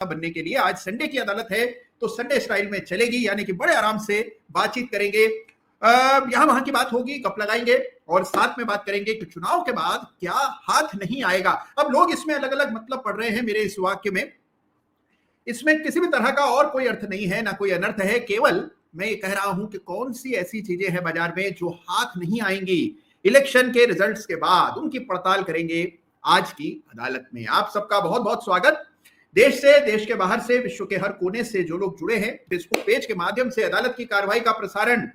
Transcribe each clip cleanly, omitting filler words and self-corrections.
बनने के लिए। आज संडे की अदालत है तो संडे स्टाइल में चलेगी, यानी कि बड़े आराम से बातचीत करेंगे, यहां वहां की बात होगी, गप लगाएंगे और साथ में बात करेंगे कि चुनाव के बाद क्या हाथ नहीं आएगा। अब लोग इसमें अलग अलग मतलब पढ़ रहे हैं मेरे इस वाक्य में, इसमें किसी भी तरह का और कोई अर्थ नहीं है, ना कोई अनर्थ है, केवल मैं ये कह रहा हूं कि कौन सी ऐसी चीजें हैं बाजार में जो हाथ नहीं आएंगी। इलेक्शन के रिजल्ट्स के बाद उनकी पड़ताल करेंगे आज की अदालत में। आप सबका बहुत बहुत स्वागत। देश से, देश के बाहर से, विश्व के हर कोने से जो लोग जुड़े हैं, फेसबुक पेज के माध्यम से अदालत की कार्रवाई का प्रसारण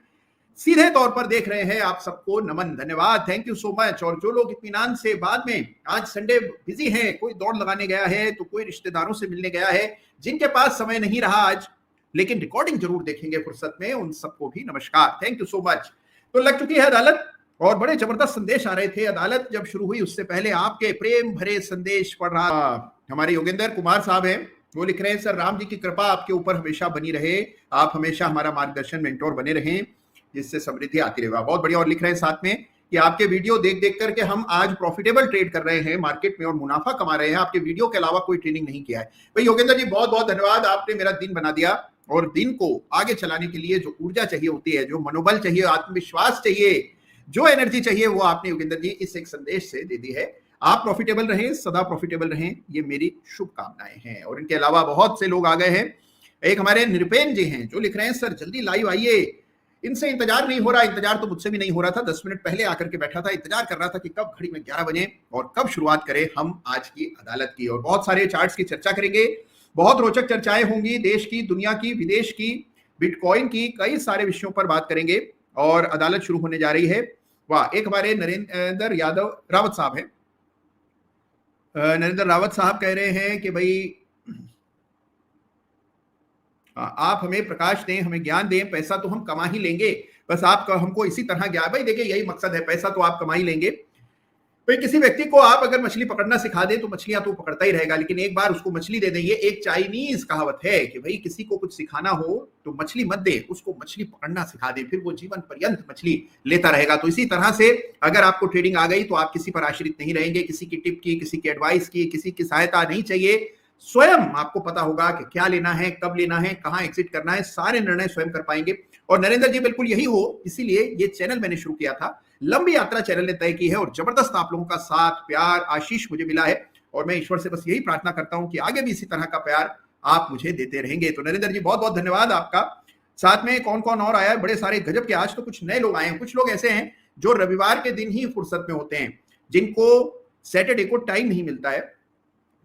सीधे तौर पर देख रहे हैं, आप सबको नमन, धन्यवाद, थैंक यू सो मच। और जो लोग इत्मीनान से बाद में, आज संडे बिजी हैं, कोई दौड़ लगाने गया है तो कोई रिश्तेदारों से मिलने गया है, जिनके पास समय नहीं रहा आज लेकिन रिकॉर्डिंग जरूर देखेंगे फुर्सत में, उन सबको भी नमस्कार, थैंक यू सो मच। तो लग चुकी है अदालत और बड़े जबरदस्त संदेश आ रहे थे। अदालत जब शुरू हुई उससे पहले आपके प्रेम भरे संदेश पढ़ रहा हमारे योगेंद्र कुमार साहब हैं, वो लिख रहे हैं, सर राम जी की कृपा आपके ऊपर हमेशा बनी रहे, आप हमेशा हमारा मार्गदर्शन मेंटोर बने रहें, जिससे समृद्धि आती रहे। बहुत बढ़िया। और लिख रहे हैं साथ में कि आपके वीडियो देख देख करके हम आज प्रॉफिटेबल ट्रेड कर रहे हैं मार्केट में और मुनाफा कमा रहे हैं, आपके वीडियो के अलावा कोई ट्रेनिंग नहीं किया है। भाई योगेंद्र जी बहुत बहुत धन्यवाद, आपने मेरा दिन बना दिया और दिन को आगे चलाने के लिए जो ऊर्जा चाहिए होती है, जो मनोबल चाहिए, आत्मविश्वास चाहिए, जो एनर्जी चाहिए, वो आपने योगेंद्र जी इस एक संदेश से दे दी है। आप प्रॉफिटेबल रहें, सदा प्रॉफिटेबल रहें, ये मेरी शुभकामनाएं हैं। और इनके अलावा बहुत से लोग आ गए हैं। एक हमारे निरपेन जी हैं जो लिख रहे हैं, सर जल्दी लाइव आइए, इनसे इंतजार नहीं हो रहा। इंतजार तो मुझसे भी नहीं हो रहा था, 10 मिनट पहले आकर के बैठा था, इंतजार कर रहा था कि कब घड़ी में 11 बजे और कब शुरुआत करें हम आज की अदालत की। और बहुत सारे चार्ट्स की चर्चा करेंगे, बहुत रोचक चर्चाएं होंगी, देश की, दुनिया की, विदेश की, बिटकॉइन की, कई सारे विषयों पर बात करेंगे और अदालत शुरू होने जा रही है। वाह, एक हमारे नरेंद्र यादव रावत साहब हैं, नरेंद्र रावत साहब कह रहे हैं कि भाई आप हमें प्रकाश दें, हमें ज्ञान दें, पैसा तो हम कमा ही लेंगे, बस आप हमको इसी तरह ज्ञान। भाई देखिए यही मकसद है, पैसा तो आप कमा ही लेंगे। भाई किसी व्यक्ति को आप अगर मछली पकड़ना सिखा दें तो मछलियां तो पकड़ता ही रहेगा, लेकिन एक बार उसको मछली दे दें। ये एक चाइनीज कहावत है कि भाई किसी को कुछ सिखाना हो तो मछली मत दे, उसको मछली पकड़ना सिखा दे, फिर वो जीवन पर्यंत मछली लेता रहेगा। तो इसी तरह से अगर आपको ट्रेडिंग आ गई तो आप किसी पर आश्रित नहीं रहेंगे, किसी की टिप की, किसी की एडवाइस की, किसी की सहायता नहीं चाहिए। स्वयं आपको पता होगा कि क्या लेना है, कब लेना है, कहां एग्जिट करना है, सारे निर्णय स्वयं कर पाएंगे। और नरेंद्र जी बिल्कुल यही हो, इसीलिए ये चैनल मैंने शुरू किया था। लंबी यात्रा चैनल ने तय की है और जबरदस्त आप लोगों का साथ, प्यार, आशीष मुझे मिला है और मैं ईश्वर से बस यही प्रार्थना करता हूं कि आगे भी इसी तरह का प्यार आप मुझे देते रहेंगे। तो नरेंद्र जी बहुत बहुत धन्यवाद आपका। साथ में कौन कौन और आया है, बड़े सारे गजब के। आज तो कुछ नए लोग आए हैं, कुछ लोग ऐसे हैं जो रविवार के दिन ही फुर्सत में होते हैं, जिनको सैटरडे को टाइम नहीं मिलता है,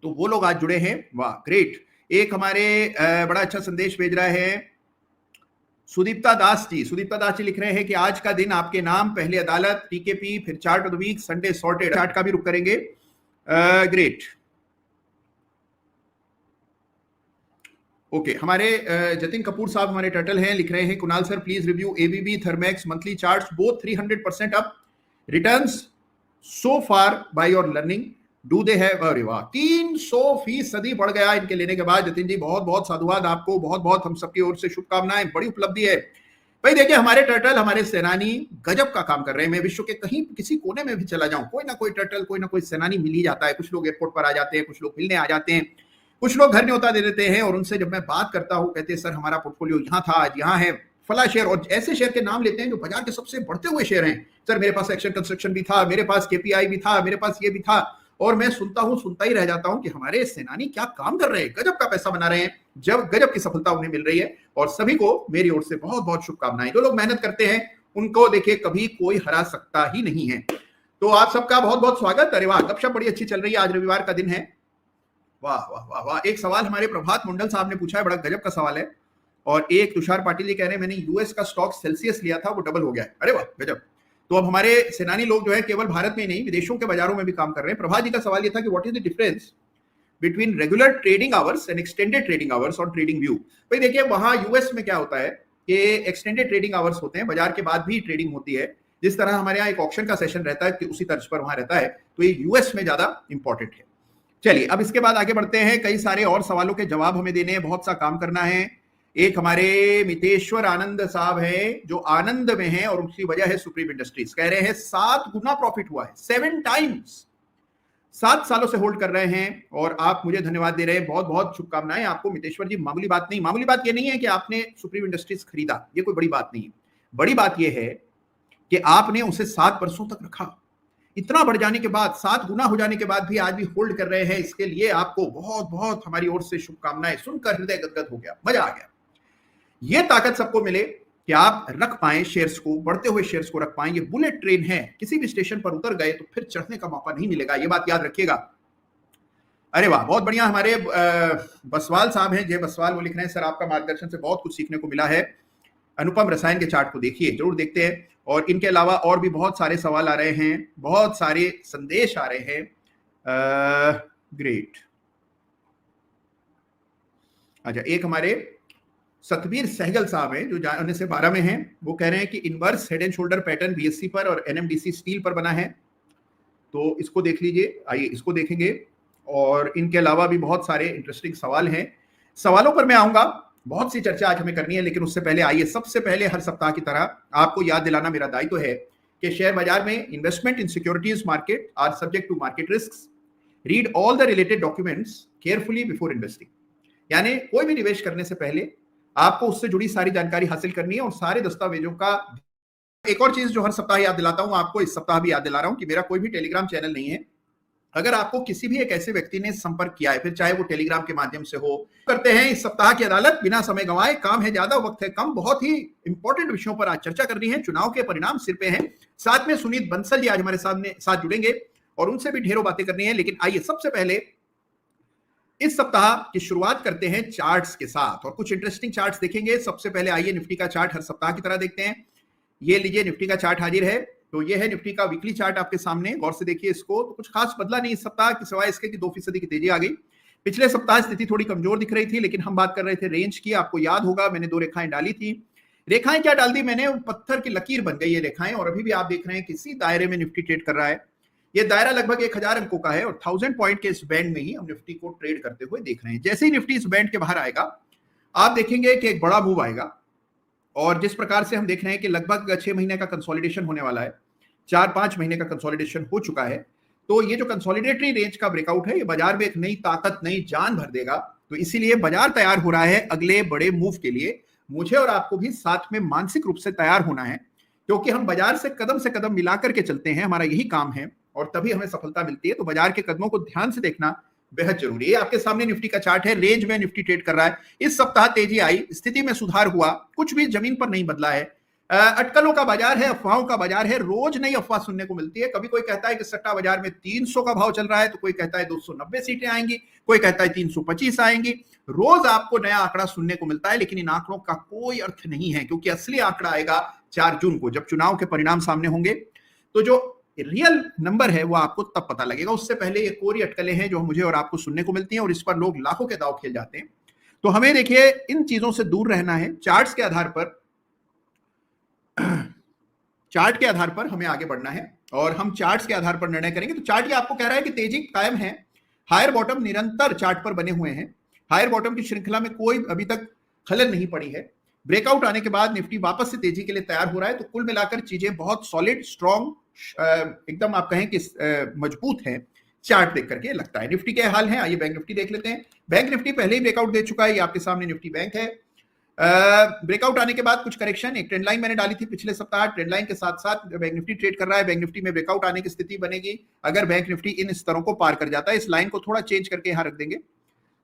तो वो लोग आज जुड़े हैं। वाह ग्रेट। एक हमारे बड़ा अच्छा संदेश भेज रहा है सुदीप्ता दास जी। सुदीप्ता दास जी लिख रहे हैं कि आज का दिन आपके नाम, पहले अदालत, टीकेपी, फिर chart of the week, Sunday sorted. Chart का भी रुक करेंगे। ग्रेट। ओके, हमारे जतिन कपूर साहब हमारे टर्टल हैं, लिख रहे हैं Kunal sir please review ABB Thermax monthly charts both 300% up, returns so far by your learning, do they have. अरे वाह, 300% बढ़ गया इनके लेने के बाद। जतिन जी बहुत बहुत साधुवाद आपको, बहुत बहुत हम सबकी ओर से शुभकामनाएं, बड़ी उपलब्धि है। भाई देखिए हमारे टर्टल, हमारे सेनानी गजब का काम कर रहे हैं। मैं विश्व के कहीं किसी कोने में भी चला जाऊं, कोई ना कोई टर्टल, कोई ना कोई सेनानी मिल ही जाता है। कुछ लोग एयरपोर्ट पर आ जाते हैं, कुछ लोग मिलने आ जाते हैं, कुछ लोग घर न्योता दे देते हैं और उनसे जब मैं बात करता हूं कहते हैं सर हमारा पोर्टफोलियो यहाँ था, आज यहाँ है, फला शेयर। और ऐसे शेयर के नाम लेते हैं जो बाजार के सबसे बढ़ते हुए शेयर हैं। सर मेरे पास एक्शन कंस्ट्रक्शन भी था, मेरे पास केपीआई भी था, मेरे पास ये भी था। और मैं सुनता हूं, सुनता ही रह जाता हूं कि हमारे सेनानी क्या काम कर रहे हैं, गजब का पैसा बना रहे हैं, जब गजब की सफलता उन्हें मिल रही है। और सभी को मेरी ओर से बहुत बहुत शुभकामनाएं। जो लोग मेहनत करते हैं उनको देखिए कभी कोई हरा सकता ही नहीं है। तो आप सबका बहुत बहुत स्वागत। अरे वाह, गपशप बड़ी अच्छी चल रही है, आज रविवार का दिन है। वाह वाह वाह वाह। एक सवाल हमारे प्रभात मंडल साहब ने पूछा है, बड़ा गजब का सवाल है। और एक तुषार पाटिल जी कह रहे हैं मैंने यूएस का स्टॉक सेल्सियस लिया था, वो डबल हो गया है। अरे वाह गजब। तो अब हमारे सेनानी लोग जो है केवल भारत में ही नहीं, विदेशों के बाजारों में भी काम कर रहे हैं। प्रभात जी का सवाल ये था कि what is the difference between regular trading hours and extended trading hours on trading view. भाई देखिए वहां यूएस में क्या होता है कि एक्सटेंडेड ट्रेडिंग आवर्स होते हैं, बाजार के बाद भी ट्रेडिंग होती है। जिस तरह हमारे यहाँ एक ऑक्शन का सेशन रहता है कि उसी तर्ज पर वहां रहता है, तो ये यूएस में ज्यादा इंपॉर्टेंट है। चलिए अब इसके बाद आगे बढ़ते हैं, कई सारे और सवालों के जवाब हमें देने हैं, बहुत सा काम करना है। एक हमारे मितेश्वर आनंद साहब हैं जो आनंद में हैं और उसकी वजह है सुप्रीम इंडस्ट्रीज। कह रहे हैं 7 गुना प्रॉफिट हुआ है, 7 टाइम्स। 7 सालों से होल्ड कर रहे हैं और आप मुझे धन्यवाद दे रहे हैं, बहुत बहुत शुभकामनाएं आपको मितेश्वर जी। मामूली बात नहीं, मामूली बात ये नहीं है कि आपने सुप्रीम इंडस्ट्रीज खरीदा, ये कोई बड़ी बात नहीं है। बड़ी बात यह है कि आपने उसे 7 वर्षों तक रखा, इतना बढ़ जाने के बाद, 7 गुना हो जाने के बाद भी आज भी होल्ड कर रहे हैं। इसके लिए आपको बहुत बहुत हमारी ओर से शुभकामनाएं। सुनकर हृदय गदगद हो गया, मजा आ गया। ये ताकत सबको मिले कि आप रख पाए शेयर्स को, बढ़ते हुए शेयर्स को रख पाए। ये बुलेट ट्रेन है, किसी भी स्टेशन पर उतर गए तो फिर चढ़ने का मौका नहीं मिलेगा, ये बात याद रखिएगा। अरे वाह, बहुत बढ़िया। हमारे बसवाल साहब हैं, जय बसवाल, वो लिख रहे हैं सर आपका मार्गदर्शन से बहुत कुछ सीखने को मिला है। अनुपम रसायन के चार्ट को देखिए, जरूर देखते हैं। और इनके अलावा और भी बहुत सारे सवाल आ रहे हैं, बहुत सारे संदेश आ रहे हैं। ग्रेट। अच्छा, एक हमारे सतबीर सहगल साहब हैं जो 1912 में हैं, वो कह रहे हैं कि inverse head and shoulder pattern BSc पर और एनएमडीसी स्टील पर बना है, तो इसको देख लीजिए। आइए इसको देखेंगे। और इनके अलावा भी बहुत सारे इंटरेस्टिंग सवाल हैं, सवालों पर मैं आऊंगा। बहुत सी चर्चा आज हमें करनी है, लेकिन उससे पहले आइए, सबसे पहले हर सप्ताह की तरह आपको याद दिलाना मेरा दायित्व है कि शेयर बाजार में investment in securities market are subject to market risks. Read all the related documents carefully before investing. यानी कोई भी निवेश करने से पहले आपको उससे जुड़ी सारी जानकारी हासिल करनी है और सारे दस्तावेजों का। एक और चीज जो हर सप्ताह याद दिलाता हूं आपको, इस सप्ताह भी याद दिला रहा हूं कि मेरा कोई भी टेलीग्राम चैनल नहीं है। अगर आपको किसी भी एक ऐसे व्यक्ति ने संपर्क किया है, फिर चाहे वो टेलीग्राम के माध्यम से हो, करते हैं इस सप्ताह की अदालत बिना समय गंवाए। काम है ज्यादा, वक्त है कम, बहुत ही इंपॉर्टेंट विषयों पर आज चर्चा करनी है। चुनाव के परिणाम सिर पे हैं, साथ में सुनीत बंसल जी आज हमारे साथ जुड़ेंगे और उनसे भी ढेरों बातें करनी है। लेकिन आइए सबसे पहले इस सप्ताह की शुरुआत करते हैं चार्ट्स के साथ और कुछ इंटरेस्टिंग चार्ट्स देखेंगे। सबसे पहले आइए निफ्टी का चार्ट हर सप्ताह की तरह देखते हैं। ये लीजिए, निफ्टी का चार्ट हाजिर है। तो ये है निफ्टी का वीकली चार्ट आपके सामने, गौर से देखिए इसको। तो कुछ खास बदला नहीं इस सप्ताह की, सिवाय इसके कि 2% की तेजी आ गई। पिछले सप्ताह स्थिति थोड़ी कमजोर दिख रही थी, लेकिन हम बात कर रहे थे रेंज की। आपको याद होगा मैंने 2 रेखाएं डाली थी। रेखाएं क्या डाल दी मैंने, पत्थर की लकीर बन गई ये रेखाएं, और अभी भी आप देख रहे हैं किसी दायरे में निफ्टी ट्रेड कर रहा है। ये दायरा लगभग 1000 अंकों का है और 1000 पॉइंट के इस बैंड में ही हम निफ्टी को ट्रेड करते हुए देख रहे हैं। जैसे ही निफ्टी इस बैंड के बाहर आएगा, आप देखेंगे कि एक बड़ा मूव आएगा। और जिस प्रकार से हम देख रहे हैं कि लगभग 6 महीने का कंसोलिडेशन होने वाला है, 4-5 महीने का कंसोलिडेशन हो चुका है। तो ये जो कंसोलिडेटरी रेंज का ब्रेकआउट है, ये बाजार में एक नई ताकत, नई जान भर देगा। तो इसीलिए बाजार तैयार हो रहा है अगले बड़े मूव के लिए। मुझे और आपको भी साथ में मानसिक रूप से तैयार होना है, क्योंकि हम बाजार से कदम मिलाकर के चलते हैं, हमारा यही काम है और तभी हमें सफलता मिलती है। तो बाजार के कदमों को ध्यान से देखना बेहद जरूरी है। आपके सामने निफ्टी का चार्ट है, रेंज में निफ्टी ट्रेड कर रहा है। इस सप्ताह तेजी आई, स्थिति में सुधार हुआ, कुछ भी जमीन पर नहीं बदला है। अटकलों का बाजार है, अफवाहों का बाजार है, रोज नई अफवाह सुनने को मिलती है। कभी कोई कहता है कि सट्टा बाजार में 300 का भाव चल रहा है, तो कोई कहता है 290 सीटें आएंगी, कोई कहता है 325 आएंगी। रोज आपको नया आंकड़ा सुनने को मिलता है, लेकिन इन आंकड़ों का कोई अर्थ नहीं है, क्योंकि असली आंकड़ा आएगा 4 जून को, जब चुनाव के परिणाम सामने होंगे। तो जो रियल नंबर है वो आपको तब पता लगेगा। उससे पहले ये कोरी अटकलें हैं जो मुझे और आपको सुनने को मिलती हैं, और इस पर लोग लाखों के दांव खेल जाते हैं। तो हमें देखिए इन चीजों से दूर रहना है। चार्ट के आधार पर हमें आगे बढ़ना है और हम चार्ट्स के आधार पर निर्णय करेंगे। तो चार्ट ये आपको कह रहा है कि तेजी कायम है, हायर बॉटम निरंतर चार्ट पर बने हुए हैं। हायर बॉटम की श्रृंखला में कोई अभी तक खलल नहीं पड़ी है। ब्रेकआउट आने के बाद निफ्टी वापस से तेजी के लिए तैयार हो रहा है। तो कुल मिलाकर चीजें बहुत सॉलिड, स्ट्रॉन्ग, एकदम आप कहें कि मजबूत है, चार्ट देख करके लगता है। निफ्टी के हाल है, आइए बैंक निफ्टी देख लेते हैं। बैंक निफ्टी पहले ही ब्रेकआउट दे चुका है, ये आपके सामने निफ्टी बैंक है। ब्रेकआउट आने के बाद कुछ करेक्शन, एक ट्रेंड लाइन मैंने डाली थी पिछले सप्ताह, ट्रेंड लाइन के साथ साथ बैंक निफ्टी ट्रेड कर रहा है। बैंक निफ्टी में ब्रेकआउट आने की स्थिति बनेगी अगर बैंक निफ्टी इन स्तरों को पार कर जाता है। इस लाइन को थोड़ा चेंज करके यहां रख देंगे।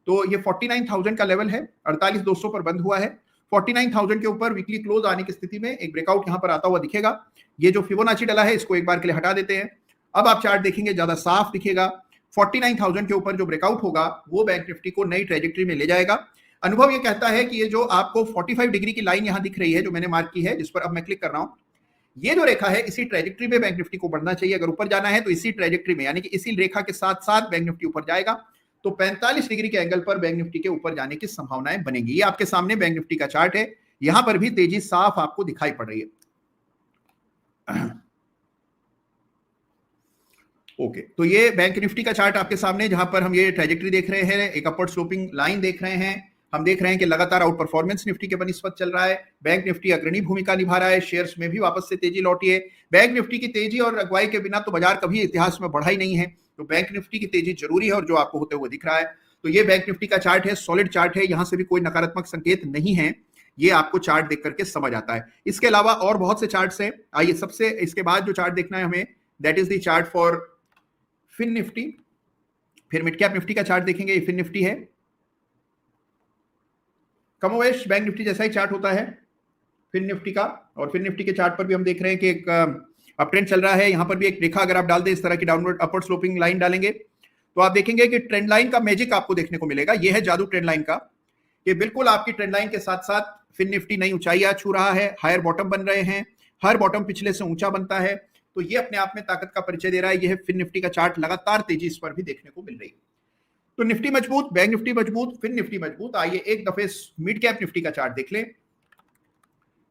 तो ये 49,000 का लेवल है, 48,200 पर बंद हुआ है। 49,000 के ऊपर वीकली क्लोज आने की स्थिति में एक ब्रेकआउट यहां पर आता हुआ दिखेगा। ये जो फिबोनाची डला है इसको एक बार के लिए हटा देते हैं। अब आप चार्ट देखेंगे, ज्यादा साफ दिखेगा। 49,000 के ऊपर जो ब्रेकआउट होगा वो बैंक निफ्टी को नई ट्रेजेक्टरी में ले जाएगा। अनुभव ये कहता है कि ये जो आपको 45 डिग्री की लाइन यहां दिख रही है, जो मैंने मार्क की है, जिस पर अब मैं क्लिक कर रहा हूं, ये जो रेखा है, इसी ट्रेजेक्टरी में बैंक निफ्टी को बढ़ना चाहिए। अगर ऊपर जाना है तो इसी ट्रेजेक्टरी में, यानी कि इसी रेखा के साथ साथ बैंक निफ्टी ऊपर जाएगा। तो 45 डिग्री के एंगल पर बैंक निफ्टी के ऊपर जाने की संभावनाएं बनेंगी। ये आपके सामने बैंक निफ्टी का चार्ट है, यहां पर भी तेजी साफ आपको दिखाई पड़ रही है। ओके, तो ये बैंक निफ्टी का चार्ट आपके सामने, जहां पर हम ये ट्रेजेक्टरी देख रहे हैं, एक अपवर्ड स्लोपिंग लाइन देख रहे हैं। हम देख रहे हैं कि लगातार आउट परफॉर्मेंस निफ्टी के बनिस्बत चल रहा है। बैंक निफ्टी अग्रणी भूमिका निभा रहा है, शेयर्स में भी वापस से तेजी लौटी है। बैंक निफ्टी की तेजी और अगुवाई के बिना तो बाजार कभी इतिहास में बढ़ा ही नहीं है। तो बैंक निफ्टी की तेजी जरूरी है और जो आपको होते हुए दिख रहा है। तो ये बैंक निफ्टी का चार्ट है, सॉलिड चार्ट है, यहां से भी कोई नकारात्मक संकेत नहीं है, ये आपको चार्ट देख करके समझ आता है। इसके अलावा और बहुत से चार्ट्स हैं। आइए सबसे इसके बाद जो चार्ट देखना है हमें, that is the chart for fin Nifty. फिर मिड कैप निफ्टी का चार्ट देखेंगे, ये फिन निफ्टी है। कमोवेश बैंक निफ्टी जैसा ही चार्ट होता है फिन निफ्टी का, और फिन निफ्टी के चार्ट पर भी हम देख रहे हैं कि एक अप ट्रेंड चल रहा है। यहां पर भी एक रेखा अगर आप डाल दें, इस तरह की डाउनवर्ड अपवर्ड स्लोपिंग लाइन डालेंगे, तो आप देखेंगे कि ट्रेंड लाइन का मैजिक आपको देखने को मिलेगा। यह है जादू ट्रेंड लाइन का, कि बिल्कुल आपकी ट्रेंड लाइन के साथ साथ फिन निफ्टी नई ऊंचाइयां छू रहा है, हायर बॉटम बन रहे हैं, हर बॉटम पिछले से ऊंचा बनता है, तो ये अपने आप में ताकत का परिचय दे रहा है। यह फिन निफ्टी का चार्ट, लगातार तेजी इस पर भी देखने को मिल रही है। तो निफ्टी मजबूत, बैंक निफ्टी मजबूत, फिन निफ्टी मजबूत। आइए एक दफे मिड कैप निफ्टी का चार्ट देख लें।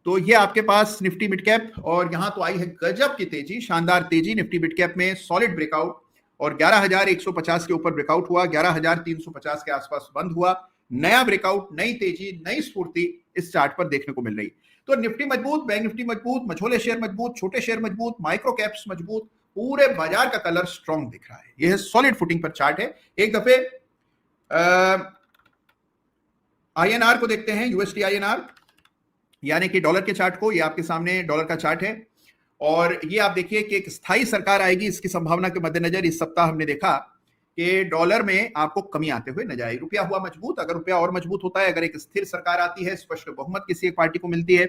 तो ये आपके पास निफ्टी मिड कैप, और यहां तो आई है गजब की तेजी, शानदार तेजी निफ्टी मिड कैप में, सॉलिड ब्रेकआउट, और 11,150 के ऊपर ब्रेकआउट हुआ, 11,350 के आसपास बंद हुआ। नया ब्रेकआउट, नई तेजी, नई स्फूर्ति इस चार्ट पर देखने को मिल रही। तो निफ्टी मजबूत, बैंक निफ्टी मजबूत, मझोले शेयर मजबूत, छोटे शेयर मजबूत, माइक्रो कैप्स मजबूत, पूरे बाजार का कलर स्ट्रॉन्ग दिख रहा है। यह सॉलिड फुटिंग पर चार्ट है। एक दफे आईएनआर को देखते हैं, यूएसडी आईएनआर, यानी कि डॉलर के चार्ट को। ये आपके सामने डॉलर का चार्ट है, और ये आप देखिए कि एक स्थायी सरकार आएगी, इसकी संभावना के मद्देनजर इस सप्ताह हमने देखा कि डॉलर में आपको कमी आते हुए नजर आई। रुपया हुआ मजबूत, अगर रुपया और मजबूत होता है, अगर एक स्थिर सरकार आती है, स्पष्ट बहुमत किसी एक पार्टी को मिलती है,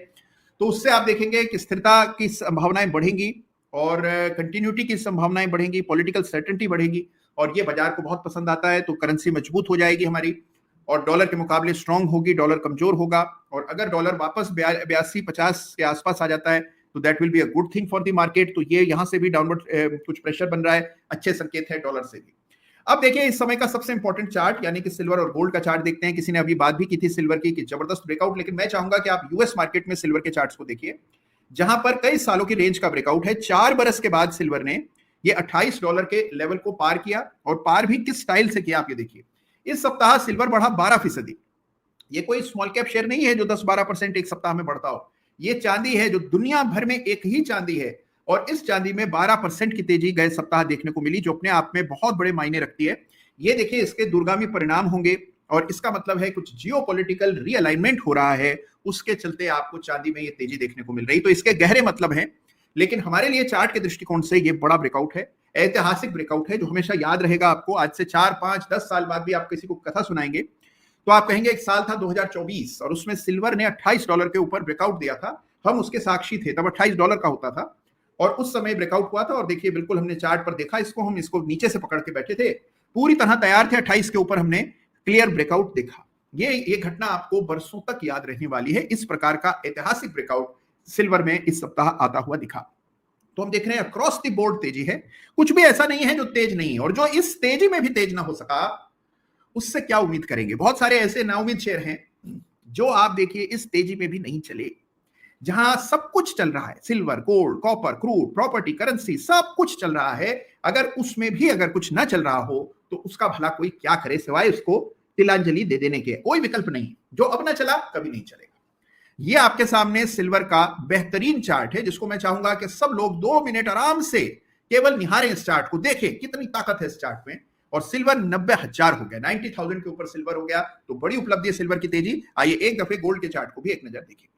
तो उससे आप देखेंगे कि स्थिरता की संभावनाएं बढ़ेंगी और कंटिन्यूटी की संभावनाएं बढ़ेंगी, पॉलिटिकल सर्टेनिटी बढ़ेगी, और ये बाजार को बहुत पसंद आता है। तो करेंसी मजबूत हो जाएगी हमारी, और डॉलर के मुकाबले स्ट्रांग होगी, डॉलर कमजोर होगा। और अगर डॉलर वापस 82-50 के आसपास आ जाता है, तो that will be a good thing for the market. तो ये यहां से भी डाउनवर्ड कुछ प्रेशर बन रहा है, अच्छे संकेत है डॉलर से भी। अब देखिए इस समय का सबसे इंपॉर्टेंट चार्ट, यानी कि सिल्वर और गोल्ड का चार्ट देखते हैं। किसी ने अभी बात भी की थी सिल्वर की कि जबरदस्त ब्रेकआउट, लेकिन मैं चाहूंगा कि आप यूएस मार्केट में सिल्वर के चार्ट्स को देखिए, जहां पर कई सालों की रेंज का ब्रेकआउट है। 4 बरस के बाद सिल्वर ने ये $28 के लेवल को पार किया, और पार भी किस स्टाइल से किया आप ये देखिए। इस सप्ताह सिल्वर बढ़ा 12%। ये कोई स्मॉल कैप शेयर नहीं है जो 10-12% एक सप्ताह में बढ़ता हो। ये चांदी है जो दुनिया भर में एक ही चांदी है, और इस चांदी में 12% की तेजी गए सप्ताह देखने को मिली, जो अपने आप में बहुत बड़े मायने रखती है। ये देखिए इसके दूरगामी परिणाम होंगे, और इसका मतलब है कुछ जियोपॉलिटिकल रीअलाइनमेंट हो रहा है, उसके चलते आपको चांदी में ये तेजी देखने को मिल रही। तो इसके गहरे मतलब हैं, लेकिन हमारे लिए चार्ट के दृष्टिकोण से ये बड़ा ब्रेकआउट है, ऐतिहासिक ब्रेकआउट है, जो हमेशा याद रहेगा आपको। आज से 4, 5, 10 साल बाद भी आप किसी को कथा सुनाएंगे तो आप कहेंगे एक साल था 2024, और उसमें सिल्वर ने $28 के ऊपर ब्रेकआउट दिया था। हम उसके साक्षी थे, तब $28 का होता था, और उस समय ब्रेकआउट हुआ था। और देखिए बिल्कुल हमने चार्ट पर देखा इसको, हम इसको नीचे से पकड़ के बैठे थे, पूरी तरह तैयार थे, 28 के ऊपर हमने क्लियर ब्रेकआउट देखा। ये घटना आपको बरसों तक याद रहने वाली है। इस प्रकार का ऐतिहासिक ब्रेकआउट सिल्वर में इस सप्ताह आता हुआ दिखा। तो हम देख रहे हैं अक्रॉस द बोर्ड तेजी है, कुछ भी ऐसा नहीं है जो तेज नहीं है, और जो इस तेजी में भी तेज ना हो सका उससे क्या उम्मीद करेंगे। बहुत सारे ऐसे नाउमीद शेयर हैं जो आप देखिए इस तेजी में भी नहीं चले, जहां सब कुछ चल रहा है, silver, gold, copper, crude, property, currency, सब कुछ चल रहा है। अगर उसमें भी अगर कुछ ना चल रहा हो तो उसका भला कोई क्या करे सिवाय उसको तिलांजलि दे देने के, कोई विकल्प नहीं। जो अब ना चला कभी नहीं चलेगा। ये आपके सामने सिल्वर का बेहतरीन चार्ट है, जिसको मैं चाहूंगा कि सब लोग 2 मिनट आराम से केवल निहारें, इस चार्ट को देखें कितनी ताकत है इस चार्ट में। और सिल्वर 90,000 हो गया, 90,000 के ऊपर सिल्वर हो गया, तो बड़ी उपलब्धि है सिल्वर की तेजी। आइए एक दफे गोल्ड के चार्ट को भी एक नजर देखिए।